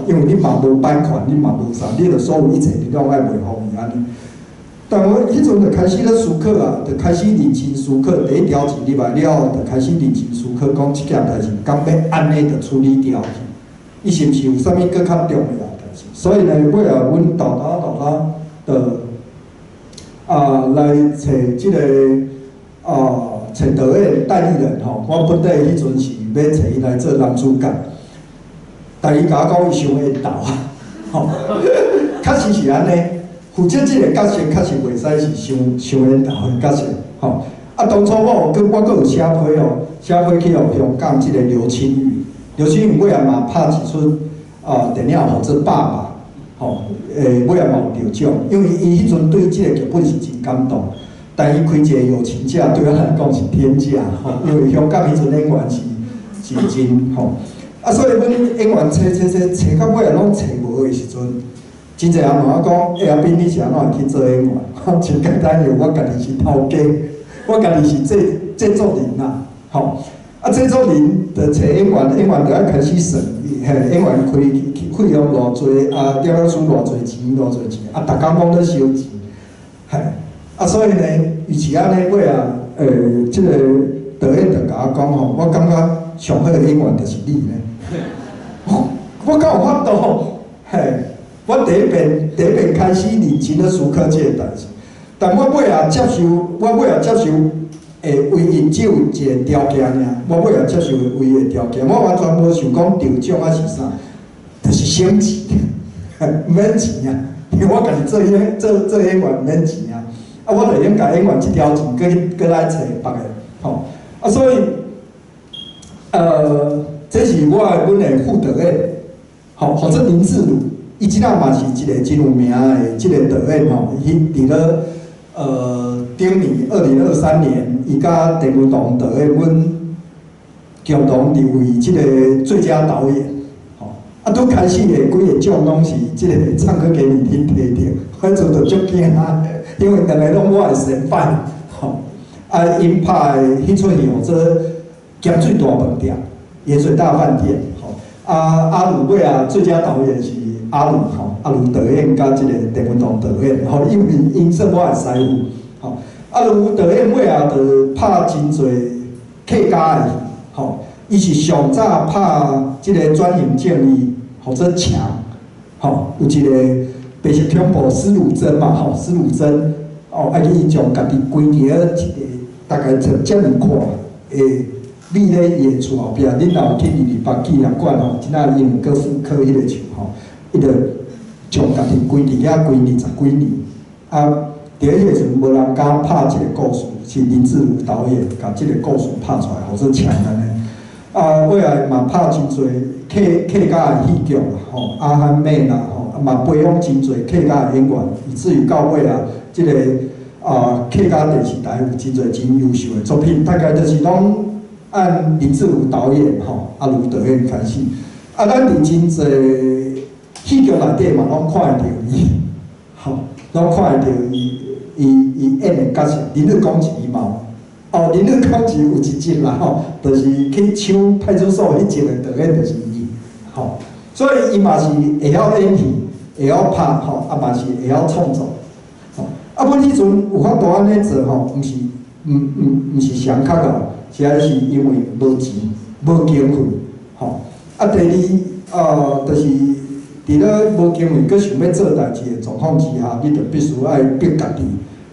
[SPEAKER 2] 因为你嘛无版权，你嘛无啥，你著所有一切你拢爱卖互伊安尼。但我迄阵就开始咧思考啊，就开始认真思考。第一条钱入来了后，就开始认真思考，讲即件代志，敢要安尼就处理掉去。伊是毋是有啥物更较重要的代志？所以呢，尾啊，阮豆豆来找即个找导演代理人吼。我本来迄阵是要找伊来做男主角。但伊甲我讲，伊伤缘投啊，吼，确实是安尼。负责即个角色，确实袂使是伤缘投的角色，吼。啊，当初我阁有写批哦，写批去互香港即个刘青云尾仔嘛拍一出电影叫做《爸爸》，吼，尾仔嘛有得奖，因为伊迄阵对即个剧本是真感动。但伊开一个友情价，对我来讲是天价，吼，因为香港迄阵演员是真吼。啊，所以阮演员找到尾啊，拢找无的时阵，真侪人问我讲：阿斌，你是安怎会去做演员？真简单的，我家己是头家，我家己是制作人啦，吼。啊，制作人就找演员就要开始算，演员开费用偌济，啊，电影师偌济钱，啊，逐工拢咧收钱，啊，所以呢，与其安尼尾啊，即个导演就甲我讲吼，我感觉上好的演员就是你呢。我敢有法度？我第一遍开始认真咧思考这个代志，但我尾也接受，唯一只有一个条件尔，我尾也接受唯一个条件，我完全无想讲得奖还是啥，就是省钱，免钱啊！因为我家己做演员免钱啊，我就用甲演员这条钱，搁来找别个，吼，啊，所以，这是阮的副导演，吼，或者林志儒，伊即仔嘛是一个真有名的即个导演吼，伊伫咧顶年2023年，伊甲陈文同导演阮共同入围即个最佳导演，吼，啊，拄开始的几个奖拢是即个唱歌给你听摕着，迄阵就足惊啊，因为两个拢我的神范，吼，啊，因拍的迄出戏叫做《咸水大饭店》。盐水大饭店，吼，阿鲁尾啊，最佳导演是阿鲁，吼，阿鲁导演甲即个陈文同导演，吼，因为因说我的师傅，吼，阿鲁导演尾啊，就拍真侪客家的戏，吼，伊是上早拍即个转型正义，或者强，吼，有一个白色恐怖施鲁珍嘛，吼，施鲁珍，哦，啊，伊将家己规条一个大概就遮尔宽诶。你咧伊的厝后壁，恁若有去228纪念馆吼，即仔伊有搁复刻迄个像吼，伊就将家己规伫遐规20几年，啊，伫迄个时阵无人敢拍即个故事，是林志儒导演甲即个故事拍出来，或者强安尼。啊，尾来嘛拍真侪客家的戏剧啦，吼，阿汉妹啦，吼，嘛培养真侪客家的演员，以至于到尾啊，即个客家电视台有真侪真优秀的作品，大概就是拢。按林志儒导演吼，阿卢导演开始，咱伫真侪戏剧内底嘛，拢看会到伊，吼，拢看会到伊演的角色。林日光是伊嘛，林日光是有一集啦吼，就是去抢派出所迄集的导演就是伊，吼，所以伊嘛是会晓演戏，会晓拍吼，嘛是会晓创作，吼，阮迄阵有法度安尼做吼，毋是上较个。实在是因为无钱、无经费，吼，啊，第二就是伫咧无经验，佮想要做代志的状况之下，你就必须爱逼家己，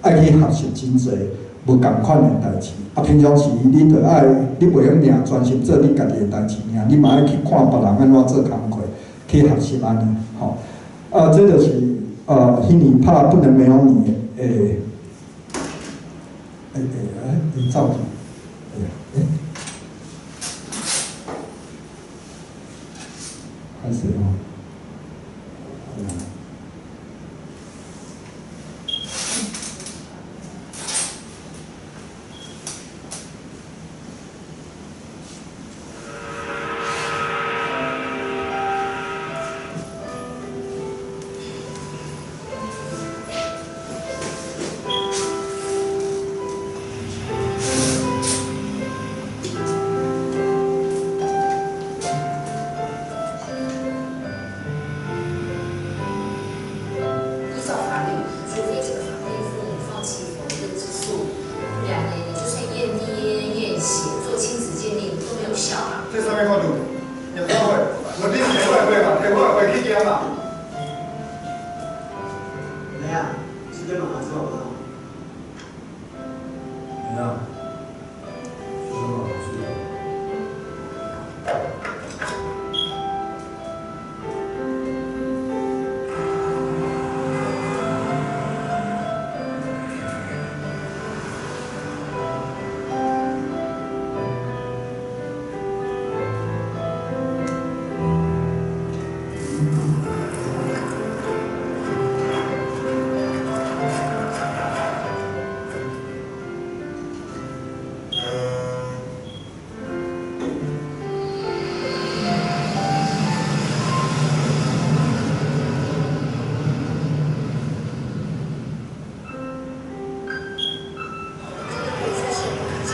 [SPEAKER 2] 爱去学习真侪无共款的代志。啊，平常时你就爱，你袂用尔专心做你家己的代志尔，你嘛爱去看别人安怎做工课，去学习安尼，吼。这就是迄年拍不能没有你造型，开始哦。
[SPEAKER 4] 这上面看住，有机会，我你提我会嘛，提我会去惊嘛。
[SPEAKER 5] 没啊，时间马上知道吗？
[SPEAKER 4] 没啊，是吗？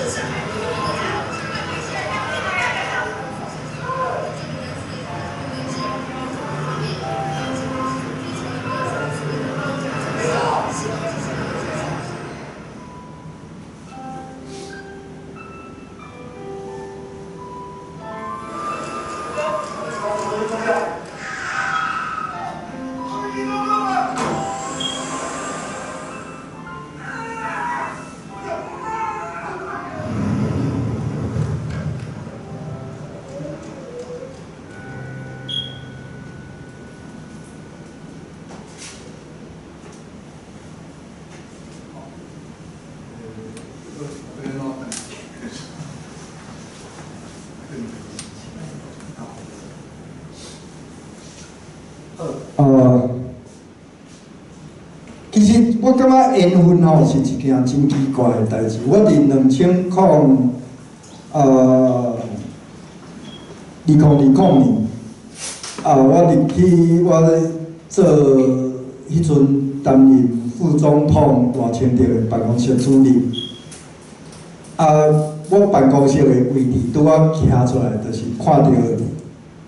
[SPEAKER 4] 是。
[SPEAKER 2] 其实我感觉缘分吼是一件真奇怪的代志。我伫2020年，我入去我做迄阵担任副总统赖清德的办公室主任。我办公室的位置拄我徛出来，就是看到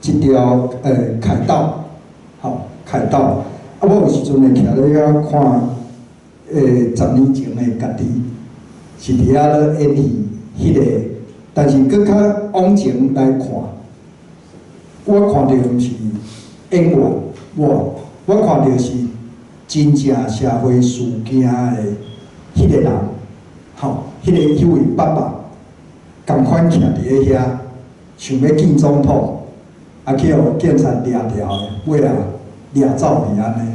[SPEAKER 2] 一条凯道，凯道。我有时阵会徛咧遐看，10年前的家己是伫遐咧演戏迄个，但是搁较往前来看，我看到毋是演员，我看到是真正社会事件的迄个人，迄位爸爸，共款徛伫咧遐，想要见总统，去互警察掠掉的，尾啊！掠走去安尼，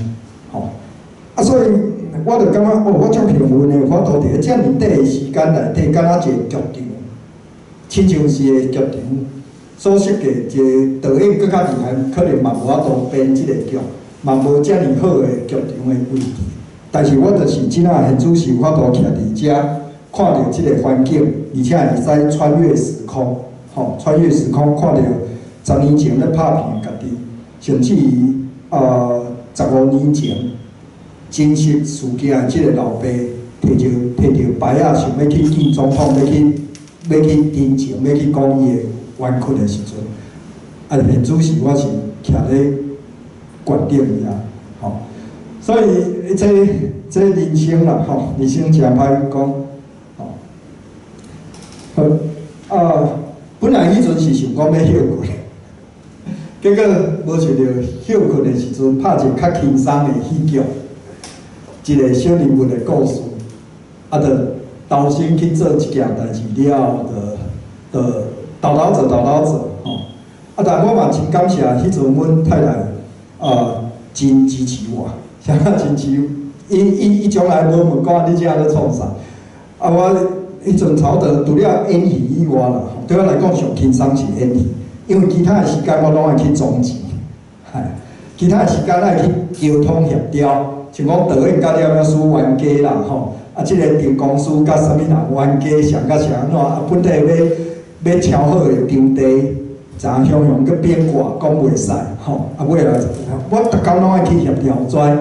[SPEAKER 2] 所以我就感觉我足幸运的，我都伫咧遮尔短的时间内底，敢若一个剧场，亲像是个剧场所设计一个导演更较厉害，可能嘛无法度编即个剧，嘛无遮尔好的剧场的位置。但是我就是即仔现主是有法度徛伫遮，看到即个环境，而且会使穿越时空，穿越时空看到10年前咧拍片的家己，甚至于。15年前真实事件，即个老爸摕着牌仔，想要去见总统，要去真情，要去讲伊的冤屈的时阵，现主是我是徛咧决定遐，所以这人生啦，人生诚歹讲，本来迄阵是想讲要休过。结果无想到休困的时阵，拍一个较轻松的喜剧，一个小人物的故事，啊，就投身去做一件代志了，就豆做吼。啊，但我嘛真感谢迄阵阮太太真支持我，啥真支持？伊从来无问过你这咧创啥，啊我迄阵差不多除了演戏以外啦，对我来讲上轻松是演戏。因为其他的时间我拢爱去总结，其他的时间爱去沟通协调，像讲导演甲了师冤家啦吼，啊，即个电公司甲啥物人冤家上甲啥安怎，啊，本地要超好的场地，怎向去变卦讲袂使吼，啊，尾来我逐工拢爱去协调跩，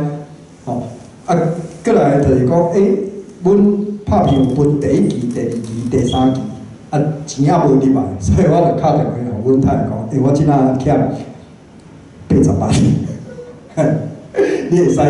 [SPEAKER 2] 吼，啊，过来就是讲，阮拍片分第一期、第二期、第三期，啊，钱也无入来，所以我就敲电话。阮太太讲，我即仔欠80万，你会使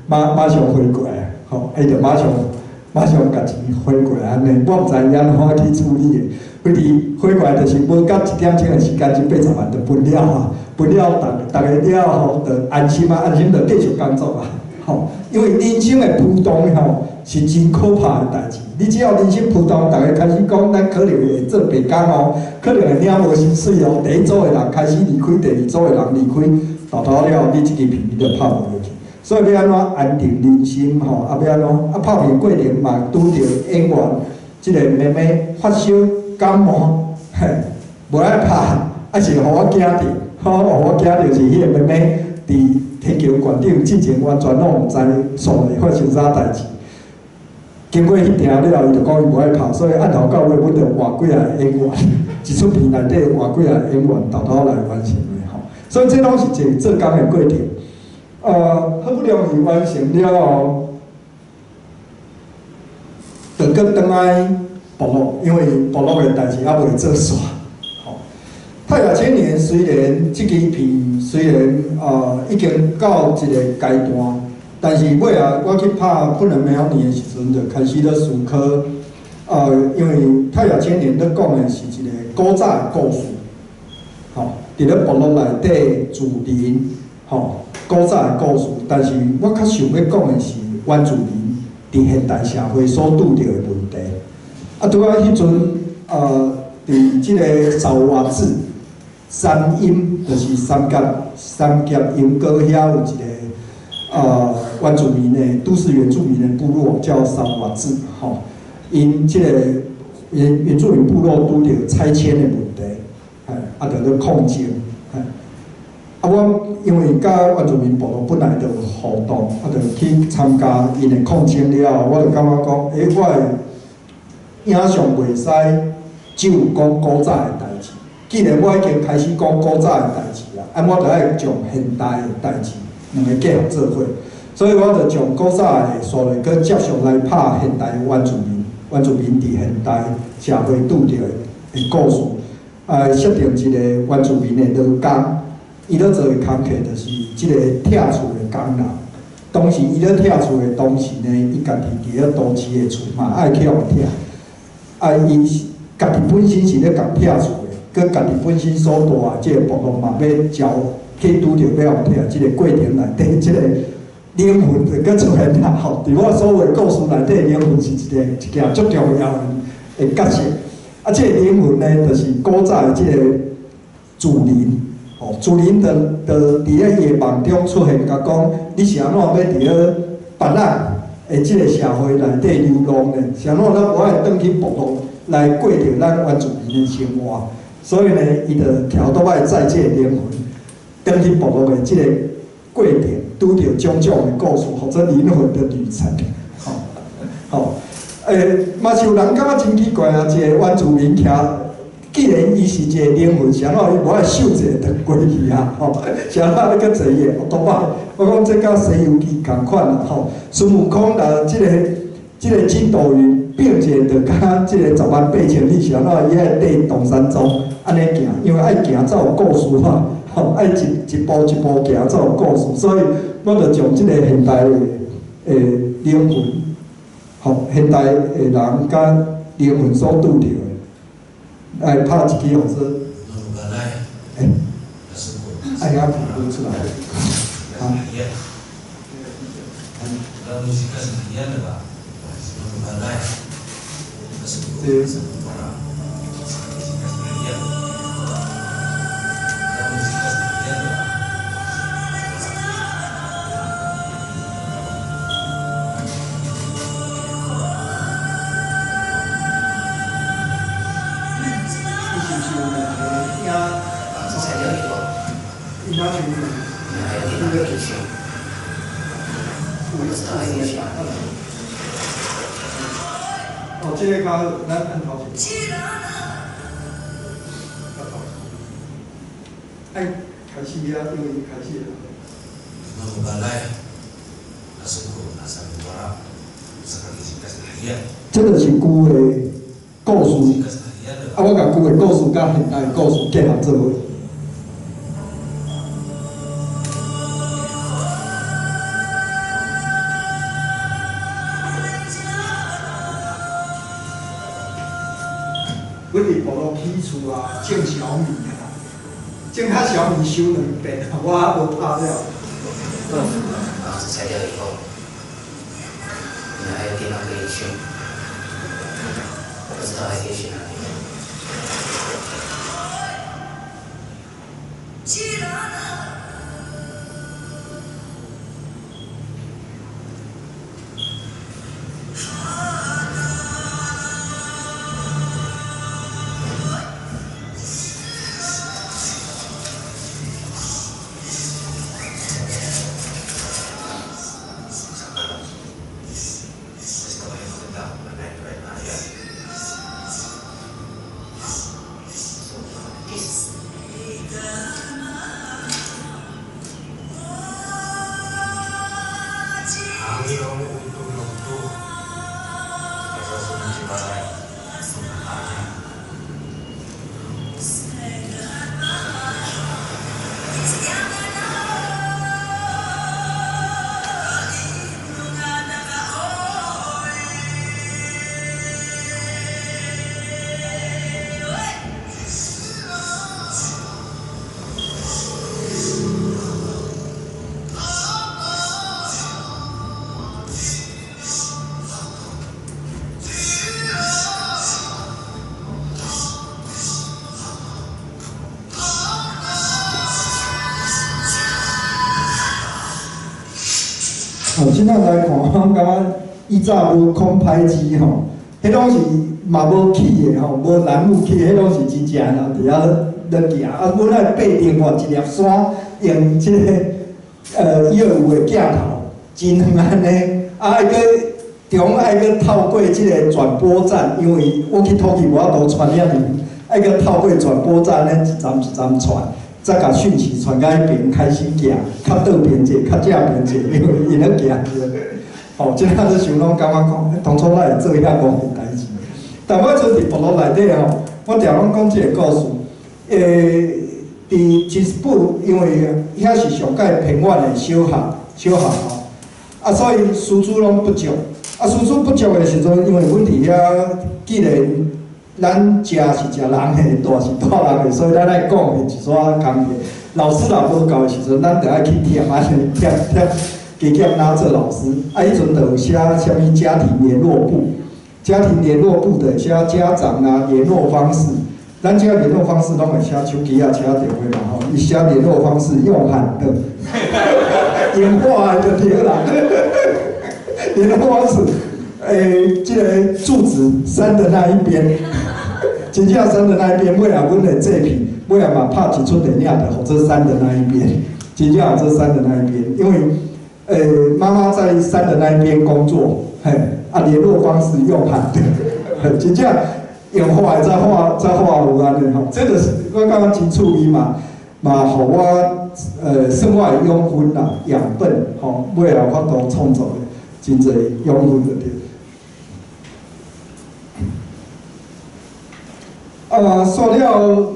[SPEAKER 2] 马上回过来，吼，伊就马上甲钱回过来安尼，我毋知伊安怎去处理的。反正回过来就是无到1点钟的时间，这80万就分了啊，分了，大家了后就安心啊，安心就继续工作啊，吼，因为人生的浮动吼是真可怕的代志。你只要人生浮动，大家开始讲，咱可能会做白工哦，可能会领无薪水哦。第一组的人开始离开，第二组的人离开，到了，你这支片你就拍无落去。所以要安怎安定人心吼，啊要安怎啊拍片过程嘛，拄着演员即个妹妹发烧感冒，嘿，无爱拍，啊是互我惊着，互我惊着是迄个妹妹伫天桥悬顶之前完全拢毋知所会发生啥代志。经过迄条了，伊就讲伊无爱拍，所以按头到尾，阮就换几个演员，一出片内底换几个演员，偷来完成的吼。所以这拢是一个做工的过程。好不容易完成了后，就搁倒来部落，因为部落的代志还未做煞。吼，太阳青年虽然这支片虽然已经到一个阶段。但是尾啊，我去拍《不能没有你》的时阵，就开始咧思考，因为太阳青年咧讲的是一个古早的故事，吼，伫咧部落内底住人，吼，古早的故事。但是我较想要讲的是原住民伫现代社会所拄着的问题。啊，拄啊迄阵，伫即个扫瓦子山阴，就是三峡阴沟遐有一个。原住民的都市原住民的部落叫沙瓦子，吼，因即个原住民部落拄着拆迁的问题，啊，着咧抗争，啊，我因为甲原住民部落本来就有互动，啊，着去参加因的抗争了后，我就感觉讲，我的影像袂使只有讲古早的代志，既然我已经开始讲古早的代志啦，我着爱将现代的代志两个结合做伙。所以我就从古早的所来，佮接上来拍现代原住民伫现代社会拄着的故事，设定一个原住民的劳工，伊咧做的工课就是即个拆厝的工人。当时伊咧拆厝的同时呢，伊家己伫咧都市的厝嘛爱去互拆，伊家己本身是咧共拆厝的，佮家己本身所住的即个部落嘛要交去拄着要互拆，即个过程内底即个。灵魂就搁出现啦吼！伫我所有的故事内底，灵魂是一件足重要的角色。啊，这个灵魂呢，就是古早的这个主人，吼，主人就伫咧夜梦中出现，甲讲你是安怎要伫咧别人的这个社会内底流浪呢？是安怎咱无爱转去部落来过着咱原住民的生活？所以呢，伊就调倒来载这个灵魂，转去部落的这个过程。拄着种种的故事，或者灵魂的旅程，吼，嘛是有人感觉真奇怪啊！一个原住民徛，既然伊是一个灵魂，是安怎伊无爱受一个长过去啊？吼，是安怎你搁坐伊个奥多巴？我讲这甲《西游记》共款啦，吼，孙悟空啦，即个筋斗云并且着甲即个10万8千里是安怎伊爱缀东山庄安尼行，因为爱行才有故事嘛。吼，爱一步一步行才有故事，所以我就将即个现代的灵魂，吼，现代的人甲灵魂所拄着的，来拍一支，或者，爱遐皮肤出来。啊。哦，这个较好，咱按头前。哎，开始啊，因为开始了。这个是旧的故事，啊，我甲旧的故事甲现代的故事结合做伙。阮伫部落起厝啊，种小米啊，种较小米收2遍，我还无拍了。
[SPEAKER 6] 房子拆掉以后，你们还有地方可以去，不知道还可以去哪里。哦，即摆来看，我感觉以早无空拍机吼，迄拢是嘛无起的吼，无栏目起，迄拢是真正啦，伫遐咧行。啊，阮爱爬另外一粒山，用即个药有的镜头，真远安尼。啊，爱搁中爱搁透过即个转播站，因为我去土耳其无法度传遐尼，爱搁透过转播站咧一站一站传。再甲讯息传到迄边开始行，较倒边者，较正边者，因为因咧行。哦，即下咧想拢感觉讲，当初咱会做遐戆的代志。但我做伫部落内底吼，我常拢讲一个故事。伫基斯布，因为遐是上界偏远的小学吼，啊，所以师资拢不足。啊，师资不足的时阵，因为阮伫遐既然咱食是食人的，住是住人的，所以咱爱讲的一撮工课。老师若无够的时阵，咱着爱去添安尼添，加减哪做老师。啊，迄阵着有写啥物家庭联络簿，家庭联络簿的写家长啊联络方式。咱遮联络方式拢会写手机啊、写电话嘛吼，伊写联络方式用喊的，用话的就对啦。联络方式。这个柱子山的那一边，真正山的那一边，尾啊，阮的这片，尾啊嘛拍一出电影的，或者山的那一边，真正有这山的那一边，因为妈妈在山的那一边工作，嘿，啊，联络方式用喊的，真正用画的再画有安尼吼，这个是我感觉真趣味嘛，互我算我的养分啦、养分吼，尾啊有法度创造的真侪养分的对。啊，说了，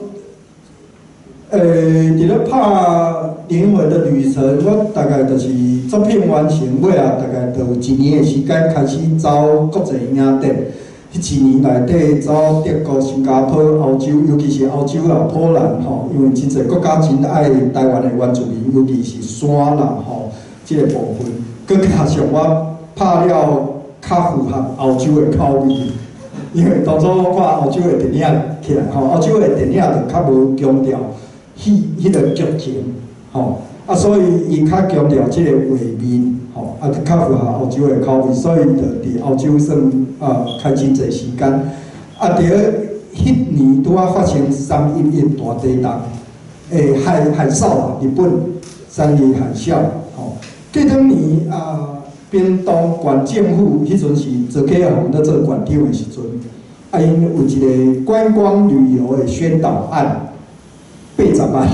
[SPEAKER 6] 伫咧拍《灵魂的旅程》，我大概就是作品完成尾啊，大概就有1年的时间开始走国际影展。迄一年内底，走德国、新加坡、欧洲，尤其是欧洲啦、波兰吼，因为真侪国家真爱台湾的原住民，尤其是山啦吼，即个部分，佮加上我拍了较符合欧洲的口味，因为当初我看欧洲的电影起来吼，欧洲的电影就较无强调迄个剧情吼，所以伊较强调即个画面。吼，较符合欧洲的口味，所以就伫欧洲算开真侪时间。伫迄年拄仔发生311大地震，海啸啊，日本311海啸。吼，过当年屏东县政府迄阵是周启宏咧做县长的时阵，因有一个观光旅游的宣导案，80万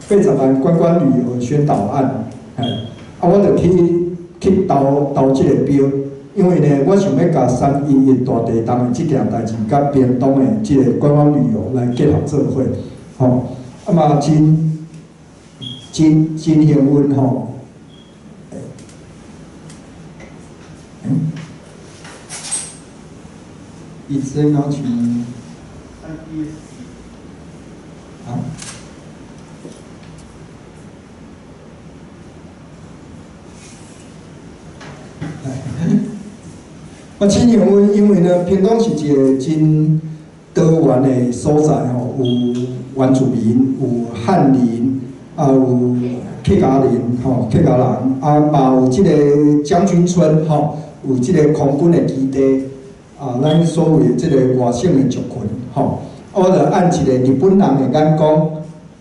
[SPEAKER 6] ，80万观光旅游的宣导案，我就去投即个标，因为呢，我想要甲311大地震的即件代志，甲屏东的即个观光旅游来结合做伙，吼，嘛真幸运吼。伊这哪像？啊？我真幸运，因为呢，屏东是一个真多元的所在吼，有原住民，有汉人，有客家人吼，客家人，嘛有即个将军村吼，有即个空军的基地，咱所谓即个外省的族群吼，我就按一个日本人的眼光，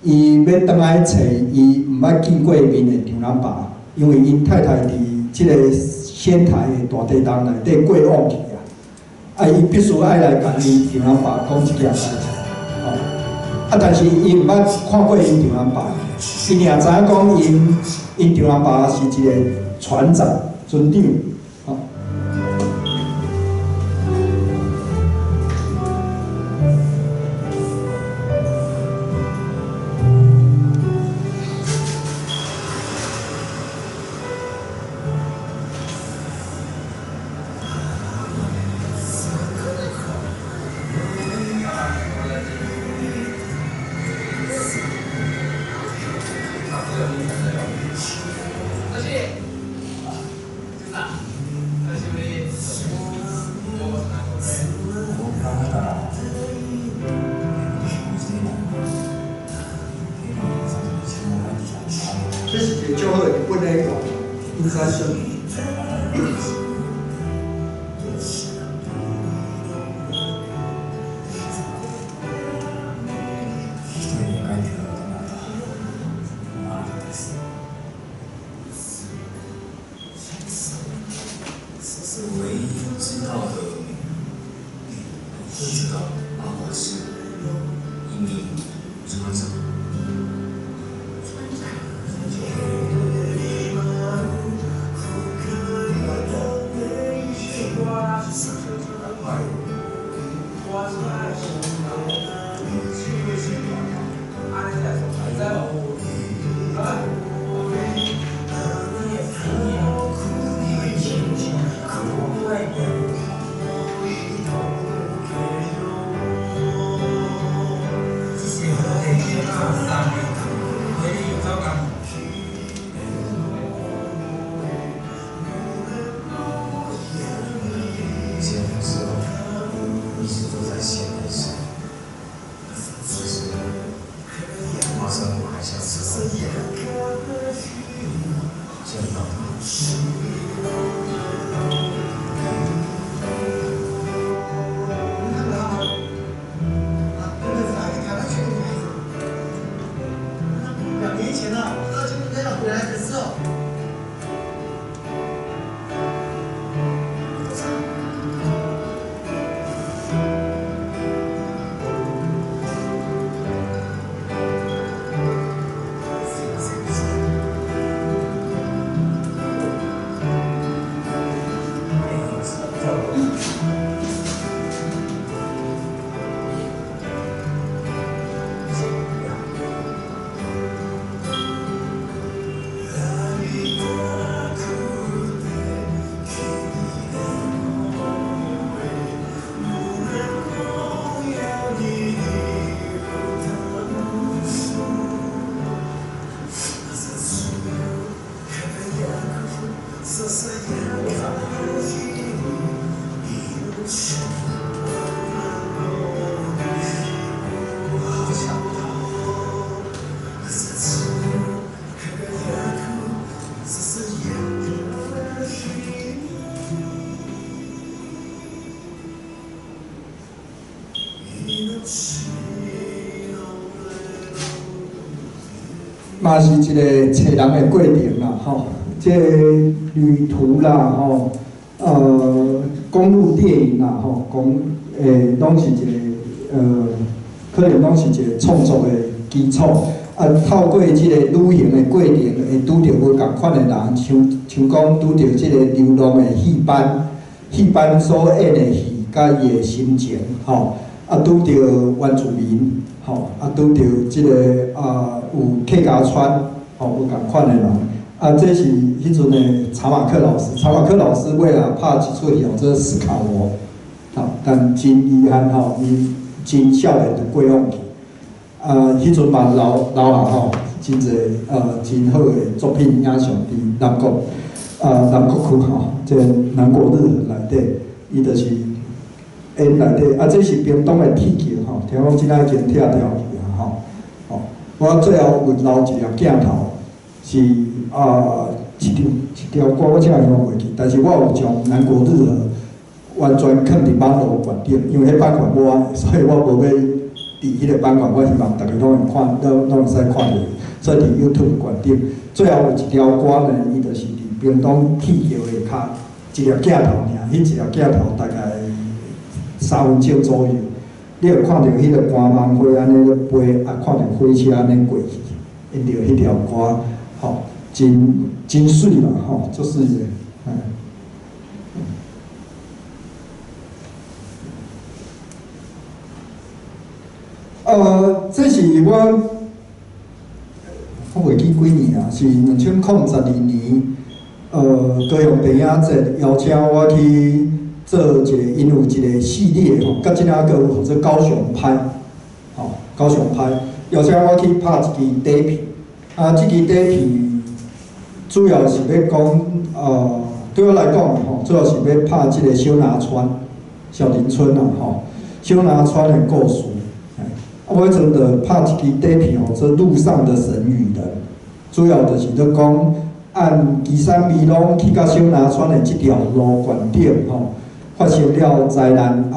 [SPEAKER 6] 伊要倒来找伊毋捌见过面的长南爸，因为因太太伫即个仙台的大地震内底过往去啊，伊必须爱来甲因长南爸讲即件代志，吼，但是伊毋捌看过因长南爸，伊尔知影讲因长南爸是一个船长、船长，吼。这是一个最好的日本的应该是。
[SPEAKER 7] 唯一知道的，会知道爸爸是一名船长。马上我还想。
[SPEAKER 6] 嘛是一个找人的过程啦，吼，这个旅途啦，吼，公路电影啦，吼，拢是一个可能拢是一个创作的基础。啊，透过即个旅行的过程，会拄着无共款的人，像讲拄着即个流浪的戏班所演的戏，甲伊的心情，吼，啊拄着原住民，吼，啊拄着即个有客家川，吼，有共款的人，啊，这是迄阵的查马克老师，查马克老师为了拍一出戏，做斯卡罗，吼，但真遗憾吼，伊真少年就过往去。迄阵嘛留下吼，真侪真好的作品影像伫南国区吼，即南国日内底，伊就是因内底这是屏东的铁桥吼，听讲即摆已经拆掉去啊吼，我最后有留一粒镜头，是一条歌我真会用袂记，但是我有将南国日完全放伫网络馆顶，因为迄版权无爱，所以我无要。伫迄个版权，我希望大家拢会看，拢会使看到，所以伫 YouTube 馆顶，最后有一条歌呢，伊就是伫屏东铁桥下骹一粒镜头尔，迄一粒镜头大概3分钟左右，你会看到迄个官方花安尼咧飞，啊看到火车安尼过去，因着迄条歌，吼，真水嘛，吼，足水的，这是我袂记几年啦，是2012年，高雄电影节邀请我去做一个，因有一个系列吼，甲即两个有做高雄拍，吼，高雄拍，邀请我去拍一支短片，这支短片主要是要讲，对我来讲吼，主要是要拍即个小南川、小林村啊，吼，小南川的故事。我迄阵就拍一支短片吼，做路上的神与人，主要就是咧讲按岐山美浓去到小南川的即条路管顶吼，发生了灾难，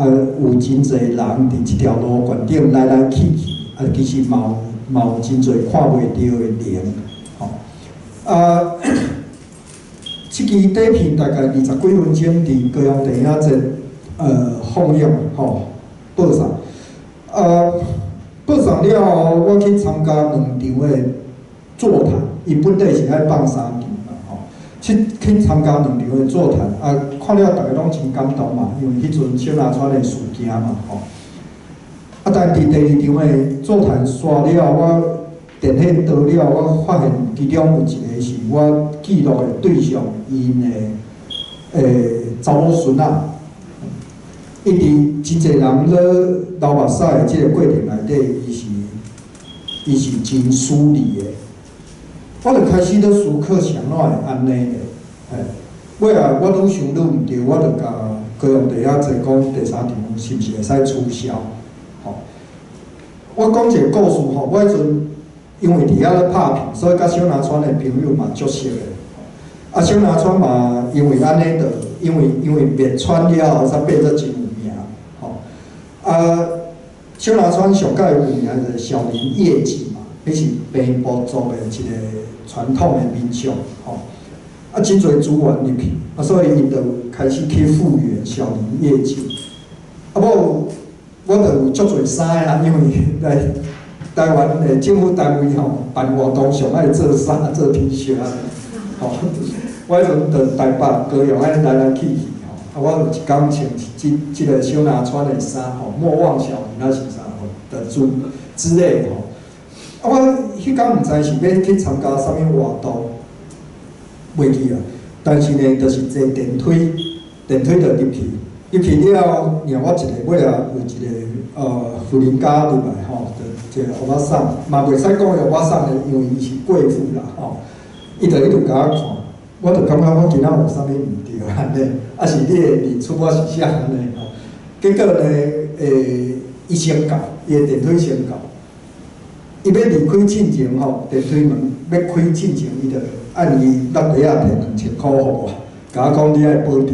[SPEAKER 6] 有真侪人伫即条路管顶来来去去，其实嘛有真侪看袂到的人，吼，即支短片大概20几分钟伫高雄电影节放映吼，播送，播送了后，我去参加2场的座谈，伊本来是爱放3场嘛，吼，去参加2场的座谈，看了大家拢真感动嘛，因为迄阵小南川的事件嘛，吼。但伫第2场的座谈刷了，我电线倒了，我发现其中有一个是我记录的对象，因的查某孙仔。伊伫真侪人咧流目屎的即个过程内底，伊是真疏离的。我就开始咧思考，是安怎会安尼咧？尾啊，我愈想愈毋对，我就甲高雄地下节讲第3场是毋是会使取消？吼，我讲一个故事吼，我迄阵因为伫遐咧拍片，所以甲小南川的朋友嘛足熟的。小南川嘛，因为安尼的，因为灭川了后才变做真。小南川上届有名就是小林夜景嘛，迄是平埔族的一个传统的民俗，吼，真侪资源入去，所以伊就开始去复原小林夜景。我就有足侪衫啊，因为来台湾的政府单位吼办活动上爱做衫、做 T 恤啊，吼，我迄阵就台北、高雄安尼来来去去。我有一工穿即个小南川的衫吼，莫忘小林那是啥吼的之类吼。我迄工毋知是要去参加啥物活动，袂记啊。但是呢，就是坐电梯就入去了，让我一个尾啊有一个富人家入来吼，就一个欧巴桑，嘛袂使讲欧巴桑的，因为伊是贵妇啦吼。伊就甲我看，我就感觉我今仔有啥物毋对安尼。是你的认出我是啥安尼吼？结果呢，伊先到，伊的电梯先到。伊要离开进前吼，电梯门要开进前，伊就按伊落地啊摕2000块互我，甲我讲你爱保重。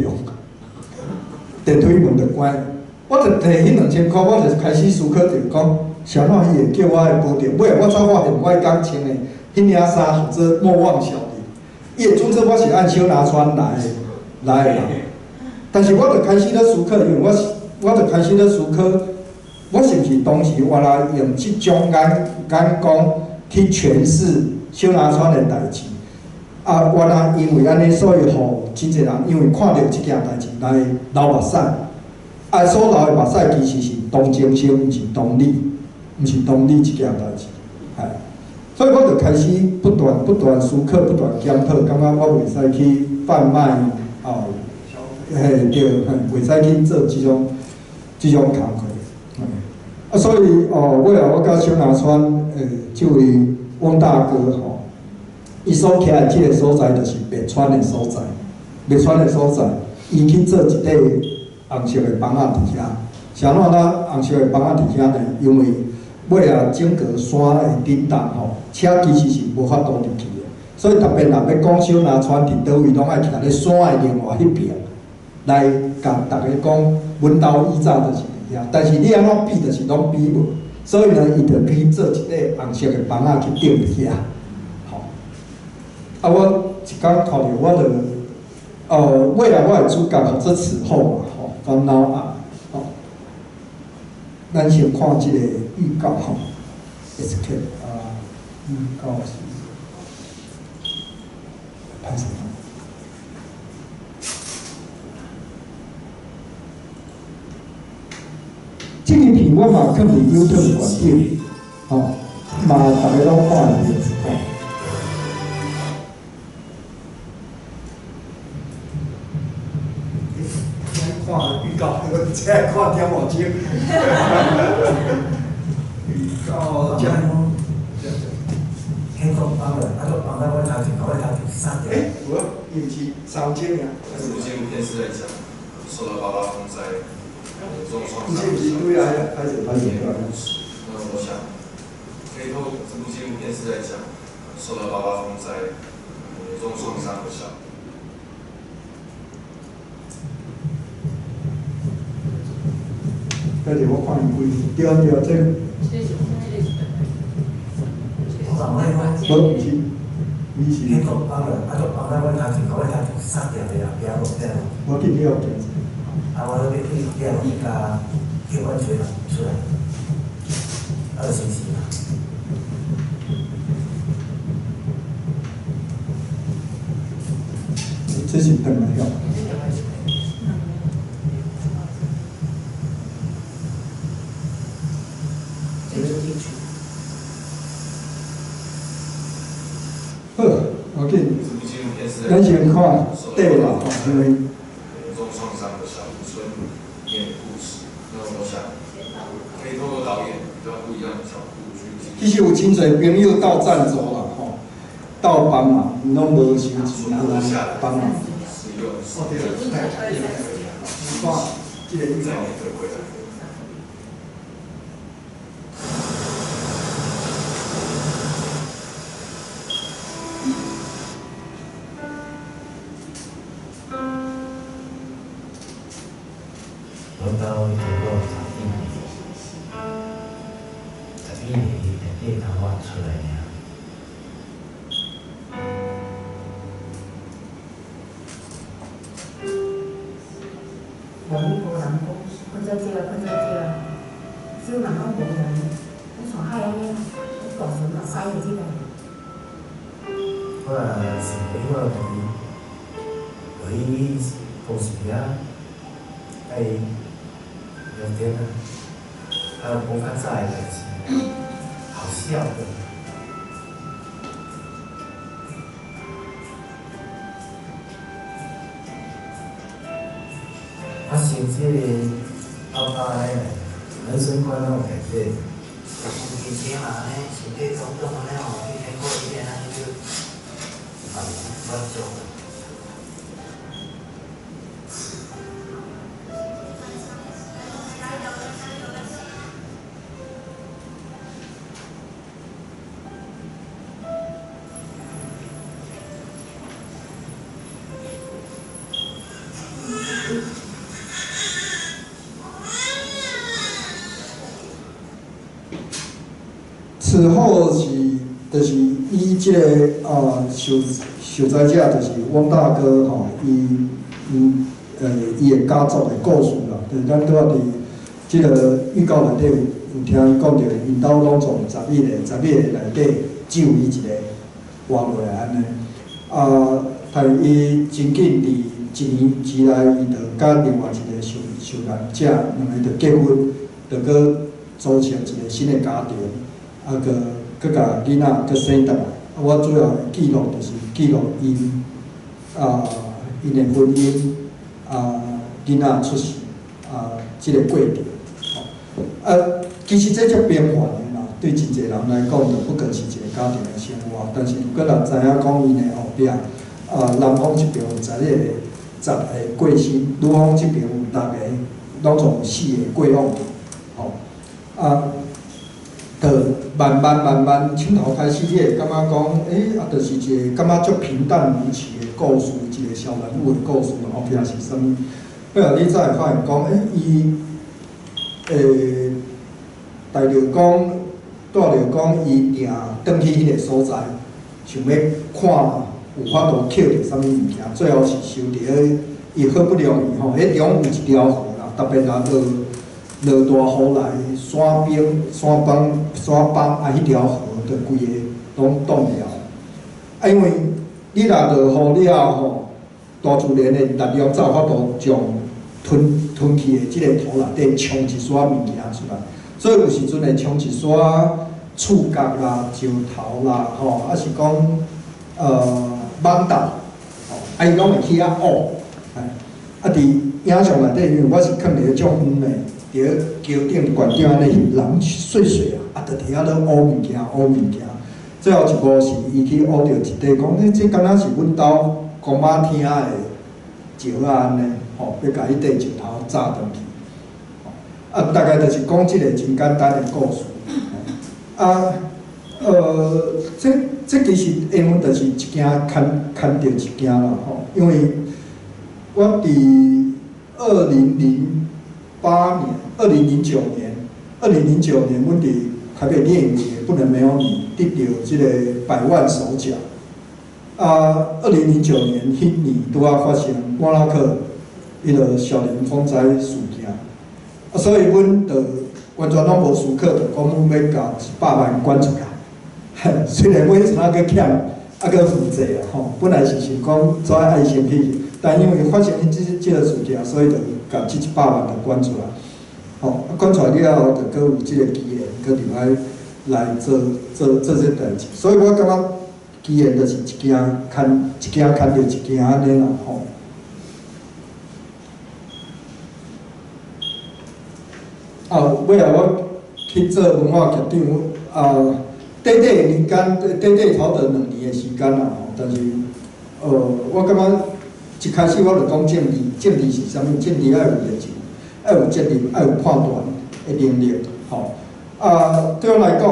[SPEAKER 6] 电梯门就关，我就摕迄2000块，我就开始思考，就讲啥怎伊会叫我来保定。尾我才发现，我迄工穿的迄领衫叫做莫忘小林，伊会准说我是按小拿川来的人。但是我就开始咧思考，因为我就开始咧思考，我是毋是当时原来用即种眼光去诠释小拿川的代志？啊，原来因为安尼，所以互真侪人因为看到即件代志来流目屎。啊，所流的目屎其实是同情心，毋是同理，毋是同理即件代志，系。所以我就开始不断思考，不断检讨，感觉我袂使去贩卖哦，嘿对，袂使去做即种工课。啊，所以哦，尾来我甲小南川即位汪大哥吼，伊所徛的即个所在，就是白川的所在，白川的所在，伊去做一块红色的房仔伫遐。啥怎咱红色的房仔伫遐呢？因为尾啊整个山的顶档吼，车其实是无法度入去的，所以特别若要讲小南川伫倒位，拢爱徛咧山的另外迄边来甲大家讲，阮兜以早就是伫遐，但是你安怎比，就是拢比无，所以呢，伊就去做一块红色的房仔去顶伫遐。吼，啊，我一工看着我就，未来我的主角或者此后嘛，吼，烦恼啊，吼，咱先看即个预告吼 ，SK 啊，预告是拍什么？这个片我嘛放伫 YouTube 观顶，吼，嘛大家拢看得到，吼。看预告，我只爱看点毛巾。预告这样。
[SPEAKER 5] 天空帮了，那个帮到我头前，我头前3点。
[SPEAKER 6] 我毋是3点呀。
[SPEAKER 7] 这部纪录片是在讲受到8·8风灾严重创伤
[SPEAKER 6] 不是对啊，拍者。
[SPEAKER 7] 那我想，可以透过这部纪录片是在讲受到8·8风灾严重创伤的小孩。
[SPEAKER 6] 但是我看伊规对对，这。我是，你是。
[SPEAKER 5] 天空帮了，那个帮到我头前，我头前3点的呀，不要落掉。
[SPEAKER 6] 我见了。
[SPEAKER 5] 啊，我那边可以调一个天文学的出来，2星期嘛。
[SPEAKER 6] 这是很重要。好 ，OK。咱先看对啦，因为。
[SPEAKER 7] 严重创伤的小渔村里面的故事，那我想可以透过导演比较不一样的角度去。
[SPEAKER 6] 其实有真侪朋友到赞助啦，吼，到帮忙，拢无收钱啊，来帮忙。哦，对了，看这个预告。
[SPEAKER 5] 我到一个11年的电台挖出来呀。我们无人讲，困在这，只有人讲无人。你从海安尼，你告诉我啥意思呢？我是因为为同事啊，聊天啊，还有公开赛的代志，好笑的。我想这爸的人生观拢改变。以前嘛呢，身体总动了吼，去天过一遍安尼就，满足。
[SPEAKER 6] 此后是，就是伊即、个受灾者就是汪大哥吼，伊的家族的故事啦，就是咱拄仔伫即个预告内底有听伊讲着，因兜拢从11个内底救伊一个活落来安尼。但伊真紧伫1年之内，伊就甲另外一个受难者两个就结婚，就搁组成一个新的家庭，搁甲囡仔搁生倒来。我主要的记录就是记录因的婚姻，囡仔出世，即个过程。其实这足变化的啦，对真侪人来讲，就不过是一个家庭的生活。但是如果若知影讲因的后壁，男方这边有10个过身，女方这边有6个，拢从4个过往去，就慢慢从头开始，你会感觉讲，就是一个感觉足平淡无奇的故事，一个小人物的故事，后壁是啥物？后来你才会发现讲，伊带着讲伊定转去迄个所在，想要看有法度捡着啥物物件，最後是收着伊好不容易吼，迄中有一條河啦，特別落大雨來，山崩迄條河就規個攏凍了。因為你若落雨了吼，大自然的力量才有法度將吞去的即個土內底沖一撮物件出來，所以有時陣會沖一撮觸角啦、石頭啦，是講蠓豆，伊拢会起烏，伫影像内底，因为我是囥伫种远的，伫桥顶悬顶安尼人水就伫遐咧乌物件。最后一幕是伊去乌着一块，讲这敢若是阮兜公妈厅的石安尼，要甲迄块石头炸转去。大概就是讲即个真简单的故事。这其实英文就是一件牵着一件啦吼，因为我伫2009年，阮伫台北电影节不能没有你得到这个100万首奖。2009年迄年拄啊发生莫拉克迄个小林风灾事件，所以阮就完全拢无思考，就讲阮要甲100万捐出来。虽然我迄阵个欠，个负债啊吼，本来是想讲做爱心去，但因为发生即个事件，所以就甲这100万就捐出来。捐出来了后，就搁有即个机缘，搁另来做这代志。所以我感觉机缘就是一件牵着一件安尼啦吼。尾仔我去做文化局长，短年间，头着2年的时间啦吼，但是，我感觉一开始我就讲政治是啥物？政治要有热情，要有责任，要有判断的能力，吼。对我来讲，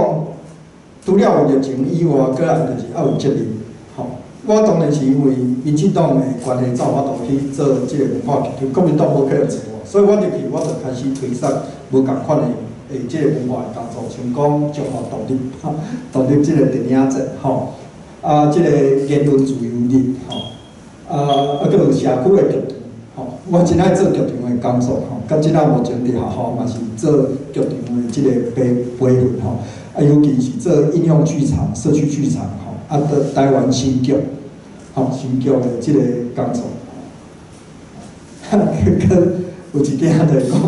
[SPEAKER 6] 除了有热情以外，搁来就是要有责任，吼。我当然是因为民进党的关系，才有法度去做即个文化局长，国民党无可能找我，所以我入去我就开始推动无共款的。即个文化的工作，像讲中华独立即个电影节，即个言论自由日，搁有社区的局长，我真爱做局长的工作，到即仔目前伫学校嘛是做局长的即个培训，尤其是做应用剧场、社区剧场，台湾新剧，新剧的即个工作，有一件就是讲。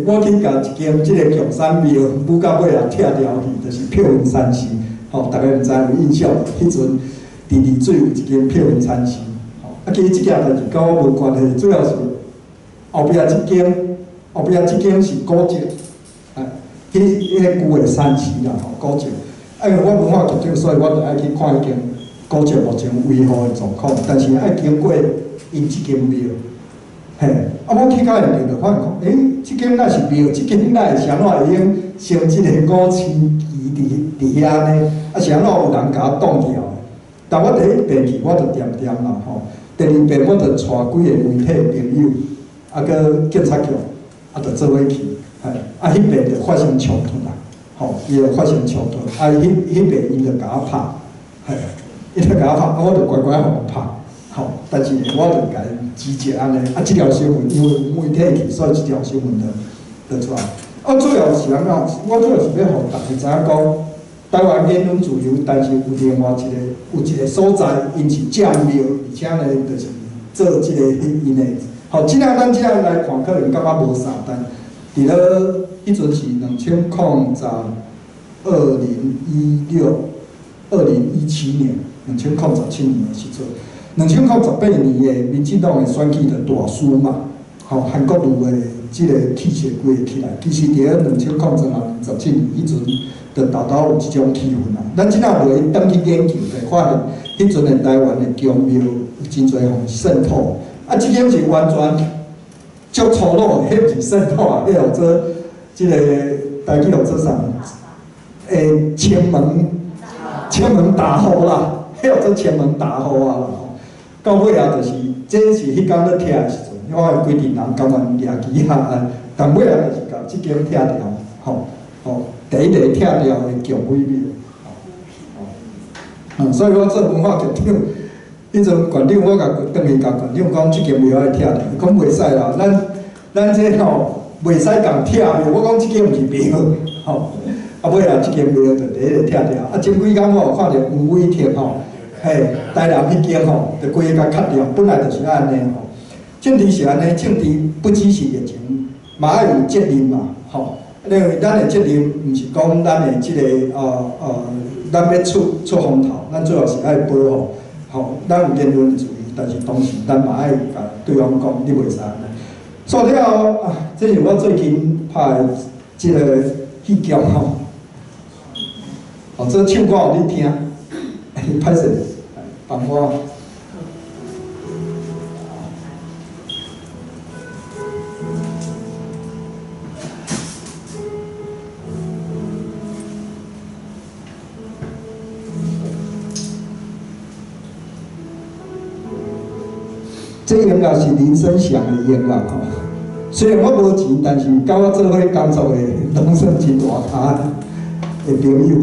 [SPEAKER 6] 我去甲一间即个强山庙，舞到尾啊拆掉去，就是票云山寺。大家毋知有印象？迄阵伫丽水有一间票云山寺。其实即件代志甲我无关系，主要是后壁即间是古迹，迄个旧的山寺啦，古迹。因为我文化局长，所以我就爱去看迄间古迹目前维护的状况，但是爱经过因即间庙。我去到现场就发现即间乃是庙，即间乃是安怎会用升即个古青旗伫遐呢？是安怎有人甲我挡掉的？但我第一遍去我就掂啦吼，第二遍我就带几个媒体朋友，搁警察局，就做伙去，迄遍就发生冲突啦，伊会发生冲突，迄边伊就甲我拍，嘿，伊就甲我拍，我就乖乖互伊拍，但是我就甲伊指责安尼，即条新闻因为媒体去，所以即条新闻就出来。主要是安怎？我主要是要互大家知影讲，台湾言论自由，但是有另外有一个所在，因是占庙，而且呢，就是做即个因的。即咱来看，可能感觉无啥，但伫咧迄阵是2017年，2017年的时阵，2018年的民进党的选举就大输嘛，韩国瑜的即个气势规个起来，其实伫咧2016年、17年迄阵，就豆豆有即种气氛啊。咱即下落去登去研究，就发现迄阵的台湾的宫庙有真侪互渗透，即点是完全足粗鲁的，迄毋是渗透啊，迄叫做即个台语叫做啥？前门大户啦，迄叫做前门大户啊。到尾啊，就是这是迄天咧拆的时阵。我的规定人甘愿掠旗下，但尾啊就是甲即间拆掉，第一个拆掉的强毁灭，所以我做文化局长，迄阵馆长我甲转去甲馆长讲，即间庙爱拆掉，伊讲袂使啦，咱这袂使共拆庙，我讲即间毋是庙，尾啊即间庙就第一个拆掉，前几工我有看到黄伟霆台南迄间就规个甲砍掉，本来就是安尼政治是安尼，政治不只是热情，嘛爱有责任嘛，因为咱的责任毋是讲咱的即个咱要出风头，咱最后是爱保护，咱有言论自由，但是同时咱嘛爱甲对方讲，你袂使安尼。所以了这是我最近拍的即个戏剧这唱歌互你听，歹势，帮我。这音乐是林生祥的音乐虽然我无钱，但是甲我做伙工作的拢算真大咖的朋友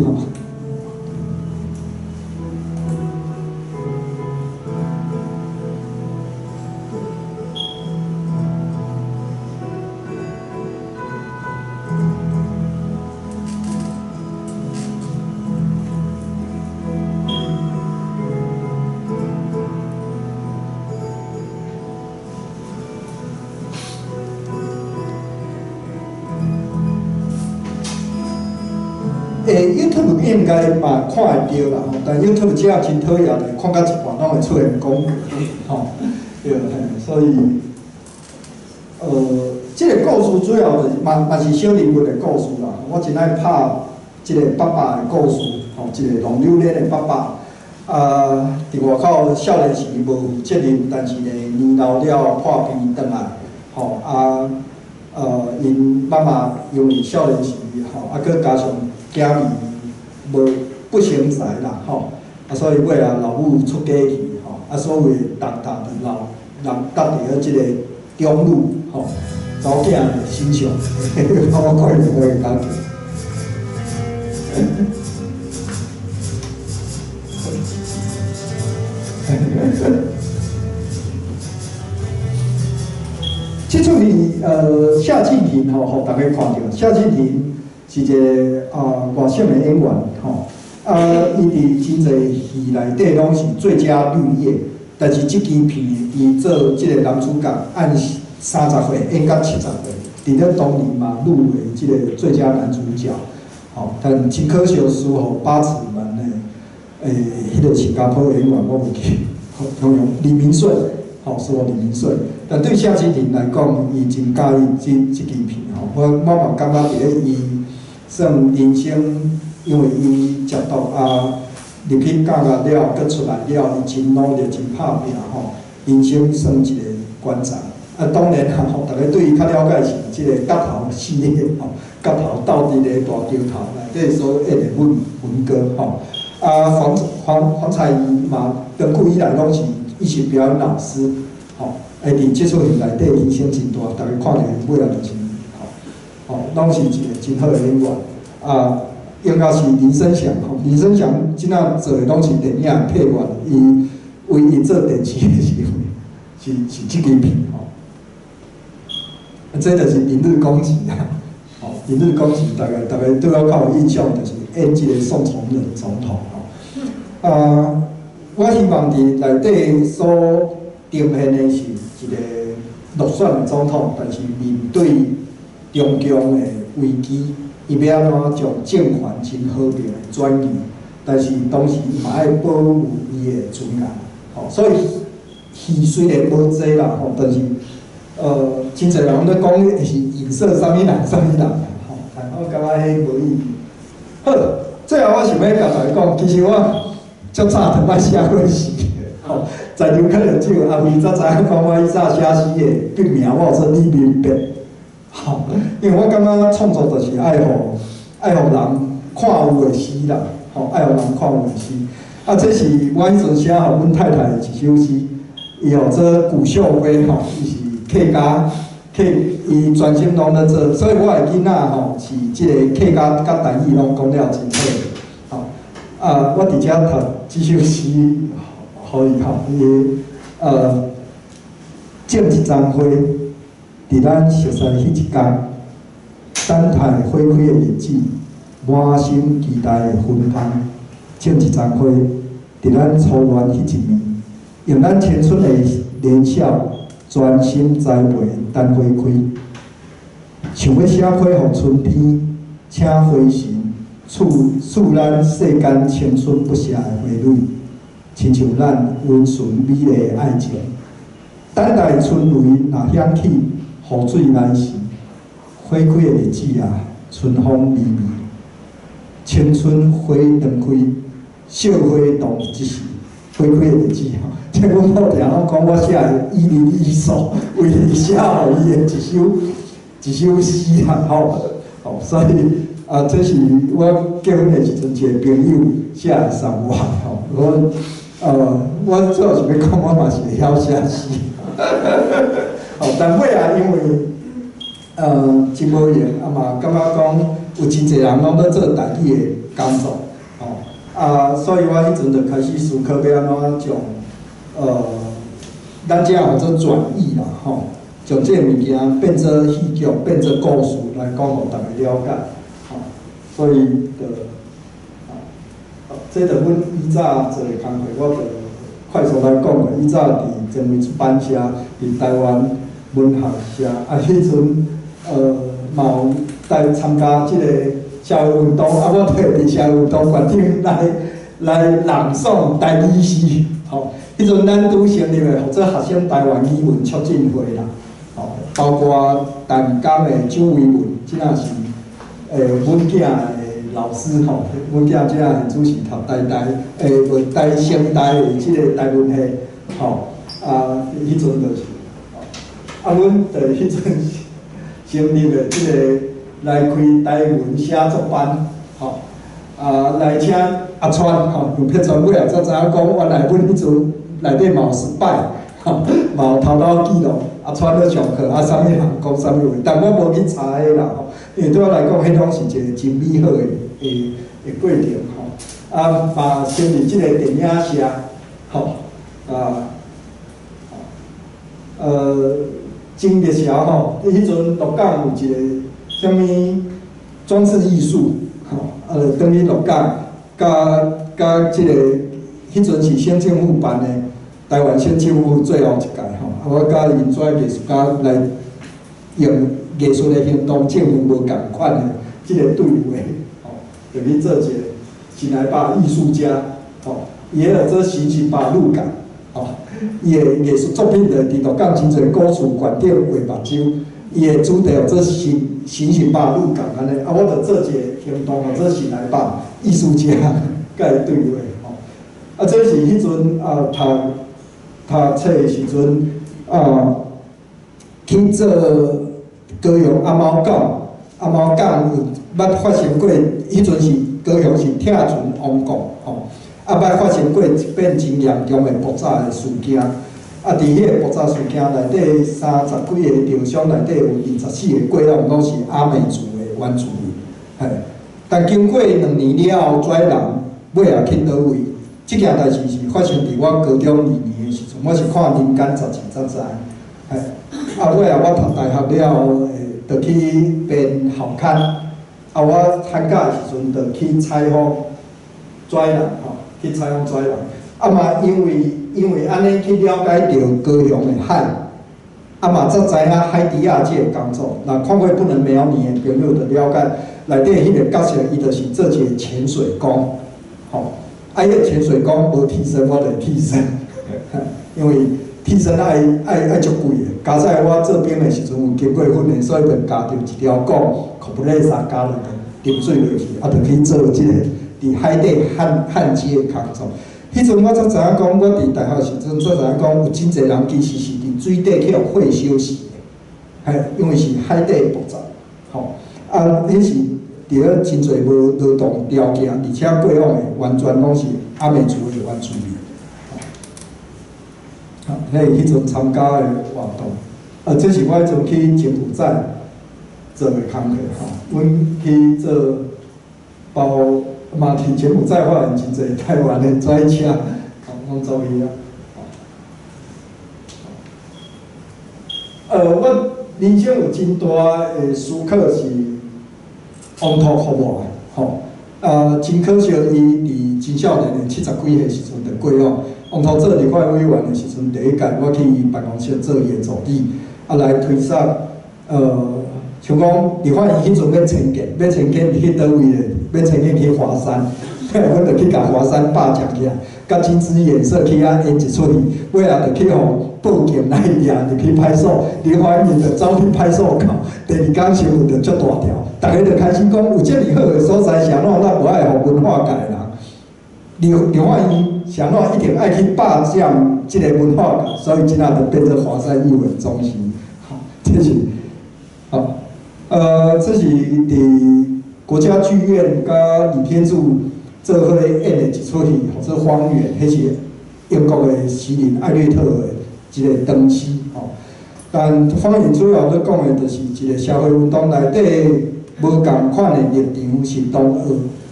[SPEAKER 6] YouTube 应该嘛看会到啦，但 YouTube 只要真讨厌的，看到一半拢会出现广告，对，所以，这个故事主要就是嘛是小人物的故事啦。我真爱拍这个爸爸的故事，一个浪流连的爸爸，伫外口少年时无负责任，但是呢年老了破病转来，因妈妈因为少年时佮加上囝儿不成才啦，所以尾啊老母出家去，所有大就人搭伫即个中路，查某囝的身上，我看伊会感觉。即出戏夏静婷互大家看到，夏静婷是一个外省的演员伊伫真侪戏内底拢是最佳绿叶，但是即支片伊做即个男主角按30岁演到70岁，伫咧当年嘛入围即个最佳男主角，但真可惜输互八尺门的迄个新加坡演员我袂记，用李明顺，输李明顺。但对夏静婷来讲，伊真介意即支片我嘛感觉伫咧伊算人生，因为伊食毒入去教育了，佮出来了，伊真努力，真拍拼人生算一个关键。当然大家对伊较了解是即个角头系列角头斗伫个大桥头内底所演的文哥黄彩怡嘛，长久以来拢是伊是表演老师伫即出戏内底牺牲真大，大家看到尾仔就是拢是一个真好的演员。应该是林生祥吼，林生祥即仔做的拢是电影配乐，伊唯一做电视的是即支片吼。这就是明日公司啊，吼，明日公司大概对我较有印象，就是演即个宋崇仁总统吼。我希望伫内底所呈现的是一个落选的总统，但是面对中共的危机，伊要安怎将政权真和平的转移，但是同时嘛爱保护伊的尊严，吼，所以戏虽然无济啦，吼，但是真侪人咧讲是影射啥物人啥物人啦，吼，但我感觉迄无意义。好，最后我想要甲大家讲，其实我足早就捌写过诗的，吼，在场可能只有阿辉才知影讲我以早写诗的笔名，我有说李明白，吼，因为我感觉创作就是爱互人看有的诗啦，吼，爱互人看有的诗。这是我迄阵写互阮太太的一首诗，伊号做古秀辉，吼，伊是客家，伊全心拢咧做，所以我的囡仔吼是即个客家甲台语拢讲了真好，吼。我伫遮读即首诗，互伊吼，伊种一丛花，伫咱熟悉迄一天，等待花开的日子，满心期待的芬芳。种一丛花，伫咱初恋迄一暝，用咱青春的年少，专心栽培，等花开。想要写花予春天，请花神赐咱世间青春不暇的花蕊，亲像咱温顺美丽的爱情。等待春雷若响起，雨水来时，花开的日子啊，春风微微，青春花长开，小花动一时。花开的日子吼，即阮某定讲我写的依林依素，为伊写予伊的一首诗啦吼，所以这是我结婚的时阵一个朋友写的送我吼，我主要是要讲我嘛是会晓写诗，但尾因为真无闲，嘛感觉讲有真侪人拢咧做台语的工作。所以我迄阵就开始思考要安怎将咱遮有做转译啦，吼，将这个物件变做戏剧，变做故事来讲，互大家了解，吼，所以这就阮以早做的工课，我就快速来讲个。以早伫前面出版社，伫台湾文学社，迄阵嘛有来参加即个。社会运动，我就会伫社会运动决定来朗诵台语诗，吼。迄阵咱拄成立的，或者学生台湾语文促进会啦，吼，包括淡江的周维文，即仔是阮囝的老师吼，阮囝即仔主是读台升台的即个台文系，吼，迄阵就是，阮就迄阵成立的即个。来开台文写作班，吼，来请阿川，吼，用撇传尾啊，才知影讲原来阮迄阵内底嘛有18，吼，嘛有偷记录，阿川咧上课，啥物人讲啥物话，但我无去查迄啦，吼，因为对我来讲，迄拢是一个真美好的过程，吼，嘛成立即个电影社，吼，真热潮吼，迄阵鹿港有一个。什物装置艺术，吼，等于鹿港，甲即个，迄阵是县政府办的，台湾县政府最后一届吼，我甲因遮艺术家来用艺术的行动证明无共款的即个对话，吼，就去做一个新来巴艺术家，吼，伊个做新新巴鹿港，吼，伊的艺术作品就伫鹿港真侪古厝馆顶画目睭。伊的主题有做新巴鹿港安尼，我就做一个行动，做新来巴艺术家，甲伊对话吼。这是迄阵读册的时阵去做高雄阿猫港有捌发生过，迄阵是高雄是拆船王国吼，捌发生过一遍真严重的爆炸的事件。伫迄个爆炸事件内底，30几个疗伤内底有24个过往拢是阿美族的原住民，嘿，但经过2年了后，跩人尾也去倒位。即件代志是发生伫我高中2年的时阵，我是看《人间杂志》才知。尾我读大学了后，就去编校刊。我寒假的时阵就去采访跩人，去采访跩人。嘛因为安尼去了解到高雄的海，嘛才知影海猪仔即个工作。那看过不能描你的朋友就了解，内底迄个角色，伊就是做一个潜水工，伊个潜水工无替身，我就替身，因为替身爱足贵的。加在我做兵的时阵有经过训练，所以就加着一条管，可不勒沙加落去，沉水落去，就去做即个伫海底焊接的工作。迄阵我才知影讲，我伫大学时阵才知影讲，有真侪人其实是伫水底去互会休息的，因为是海底复杂，迄是伫咧真侪无劳动条件，而且过往的完全拢是阿美族的原住民。迄阵参加的活动，这是我迄阵去柬埔寨做的工课，阮去做包。嘛，去柬埔寨发现真侪台湾的跩车，拢走去啊。我人生有真大的思考是王托服务的，真可惜伊伫真少年的70几岁时阵就过往。王托做立法委员的时阵，第一届我去伊办公室做伊的助理，来推送像讲立法院迄阵要迁建去倒位咧？要迁建去华山，阮就去甲华山霸占起来，甲金枝颜色去演一出戏，尾仔就去互报警来抓，就去派出所，立法院就走去派出所告。第2天新闻就足大条，大家就开始讲有遮尔好的所在，是安怎咱无爱互文化界人？立法院是安怎一定爱去霸占即个文化界，所以即仔就变成华山艺文中心。这是这是伫国家剧院甲李天柱做伙演的一出戏，叫做《荒原》，迄是英国的诗人艾略特的一个长诗。但《荒原》主要咧讲的，就是一个社会运动内底无共款的立场是东二，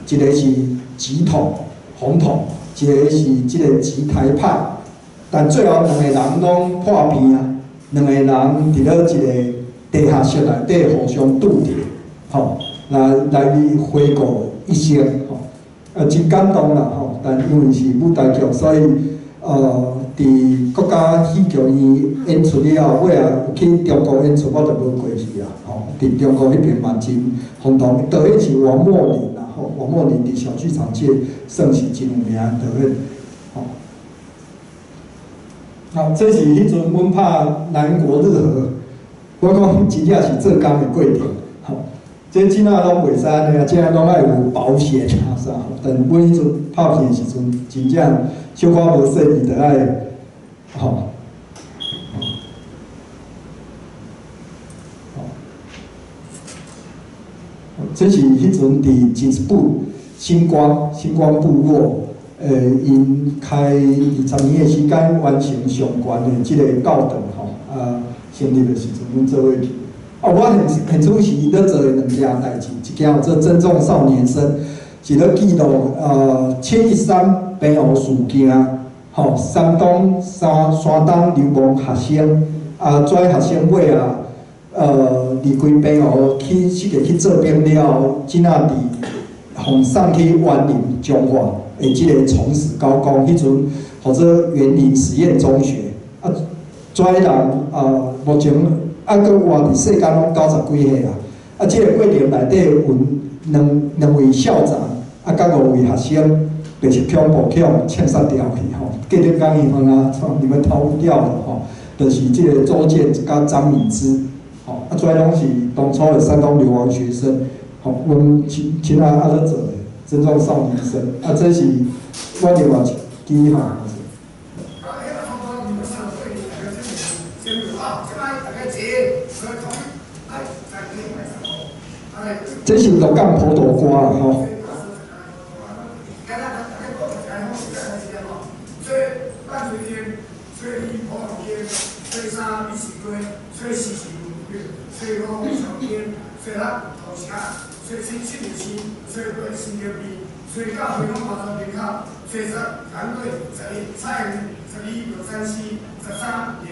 [SPEAKER 6] 一个是极统、红统，一个是即个极台派。但最后2个人拢破病啊，2个人伫咧一个地下室内底互相拄着，来回顾一生，真感动啦，但因为是舞台剧，所以伫国家戏剧院演出了后，尾啊有去中国演出，我就无过去啦，伫中国迄边嘛真轰动，导演是王墨林啦，王墨林伫小剧场界算是真有名的导演，这是迄阵阮拍南国日和。我讲真正是做工的过程，这真仔拢袂使安尼啊，真仔拢爱有保险啊啥。但阮迄阵拍片的时阵，真正小可无说伊就爱，这是迄阵伫金斯布星光部落，因开20年的时间完成上悬的即个教堂成立的时阵，阮做伙去。我很出席咧做2件代志，一件做尊重少年生，是咧记录713平湖事件，山东流亡学生，跩学生尾离开平湖去做兵了后，即仔互送去园林中华的即个崇实高工，迄阵或者园林实验中学，跩人目前搁活伫世间拢90几岁啊，即个过程内底有两位校长，甲5位学生被是恐怖枪杀掉去隔天讲伊讲你们逃不掉了就是即个周建甲张敏之跩拢是当初的山东流亡学生，阮亲咧做的尊重少年生，这是我另外一支这是鹿港普渡歌啦
[SPEAKER 4] 吹西西，吹风小天，吹浪头下。所以新年期，所以对新年比，所以到回龙马上平靠，所以说团队11、蔡11、634、13、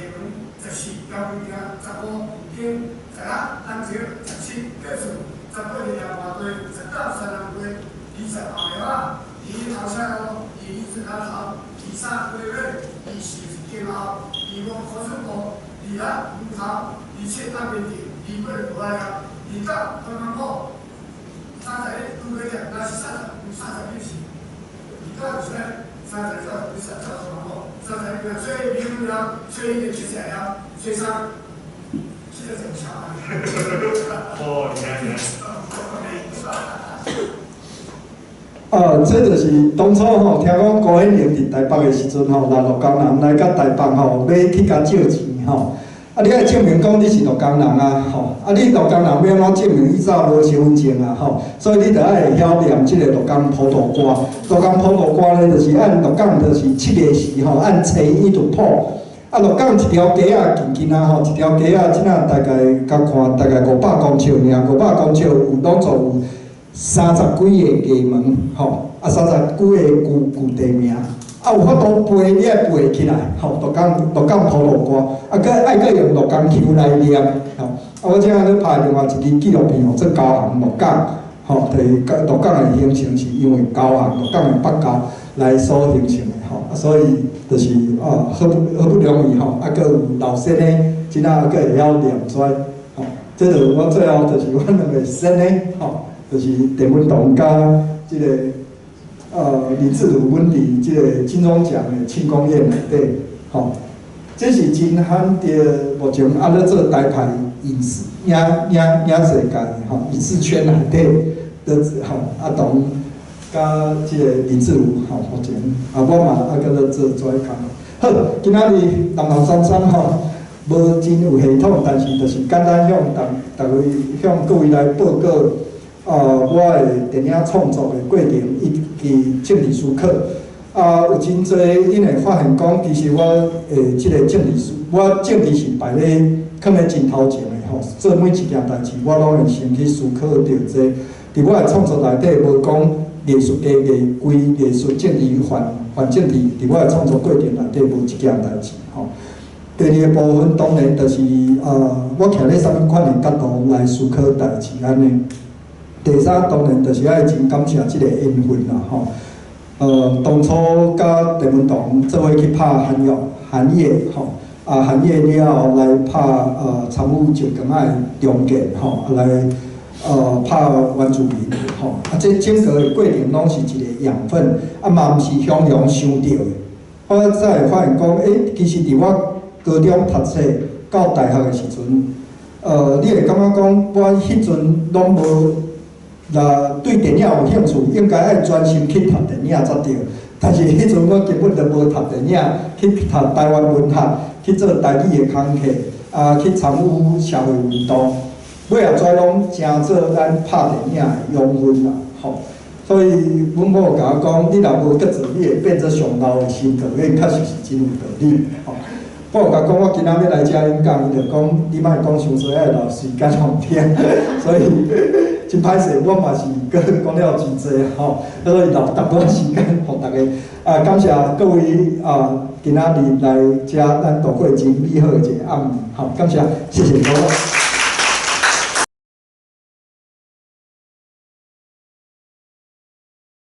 [SPEAKER 4] 14、标兵15、天16、30、17、18、18年团队19、3队20后啊，第头下咯，第最头头，第3归位，第4天后，第5考试部，第6五头，第7那边点，第8过来啊，第9刚刚好。31拄过点，那是31是，第9是咧39有39好，31个最漂亮、最一的接下来，最上，这个怎么抢啊？哦，你看。
[SPEAKER 6] 这就是当初吼，听讲高显玲伫台北的时阵吼，来鹿港人来到台北吼，要去甲借钱吼。你爱证明讲你是鹿港人啊，吼！你鹿港人要安怎证明？伊早无身份证啊，吼！所以你着爱会晓念即个鹿港普渡歌。鹿港普渡歌咧，就是按鹿港就是7月时吼，按初一就谱。鹿港一条街啊，近近啊吼，一条街啊，即仔大概甲看大概500公尺尔，500公尺有当作有30几个家门，吼，30几个旧地名。有法度背，你爱背起来，吼！鹿港普渡歌，搁爱用鹿港腔来念，吼！我即下咧拍另外一支纪录片，吼，做交行鹿港，吼，就是鹿港的形成是因为交行鹿港的北交来所形成的，吼，所以就是好不容易，吼，搁有老先呢，即仔搁会晓念出来，吼，这就是我最后就是阮两个先呢，吼，就是陈文同甲即个。李志儒阮伫即个金钟奖的庆功宴内底，吼，这是真罕着目前咧做台牌影视影世界吼影视圈内底的吼同甲即个李志儒吼目前我嘛搁咧做遮工。好，今仔日南三吼无真有系统，但是就是简单向大家向各位来报告。我的电影创作的过程，以及政治思考。有真侪恁会发现讲，其实我即个政治我政治是摆咧放咧真头前的吼。做每一件代志，我拢会先去思考着这。伫我的创作内底，无讲艺术家嘅归艺术政治反政治，伫我的创作过程内底无一件代志吼。第二个部分当然就是我徛咧啥物款的角度来思考代志安尼。第三当然就是爱真感谢即个缘分啦吼。当初甲陈文同做伙去拍寒夜吼，寒夜了后来拍参与就咁爱中建吼，来拍原住民吼，这整个的过程拢是一个养分，嘛毋是向阳想到的。我才会发现讲，其实伫我高中读册到大学的时阵，你会感觉讲，我迄阵拢无。对电影有兴趣，应该爱专心去读电影才对。但是迄阵我根本就无读电影，去读台湾文学，去做台语的工课，去参与社会运动，尾后跩拢成做咱拍电影的养分啦，吼。所以阮某甲我讲，你若无去做，你会变做上老的心道，迄确实是真有道理，吼。我甲讲，我今仔要来遮演讲，伊就讲你莫讲伤多，爱留时间互听，所以真歹势，我嘛是讲了真济吼，所以留淡薄时间互大家。感谢各位今仔日来遮咱度过真美好的一个暗暝，好，感谢，谢谢各位。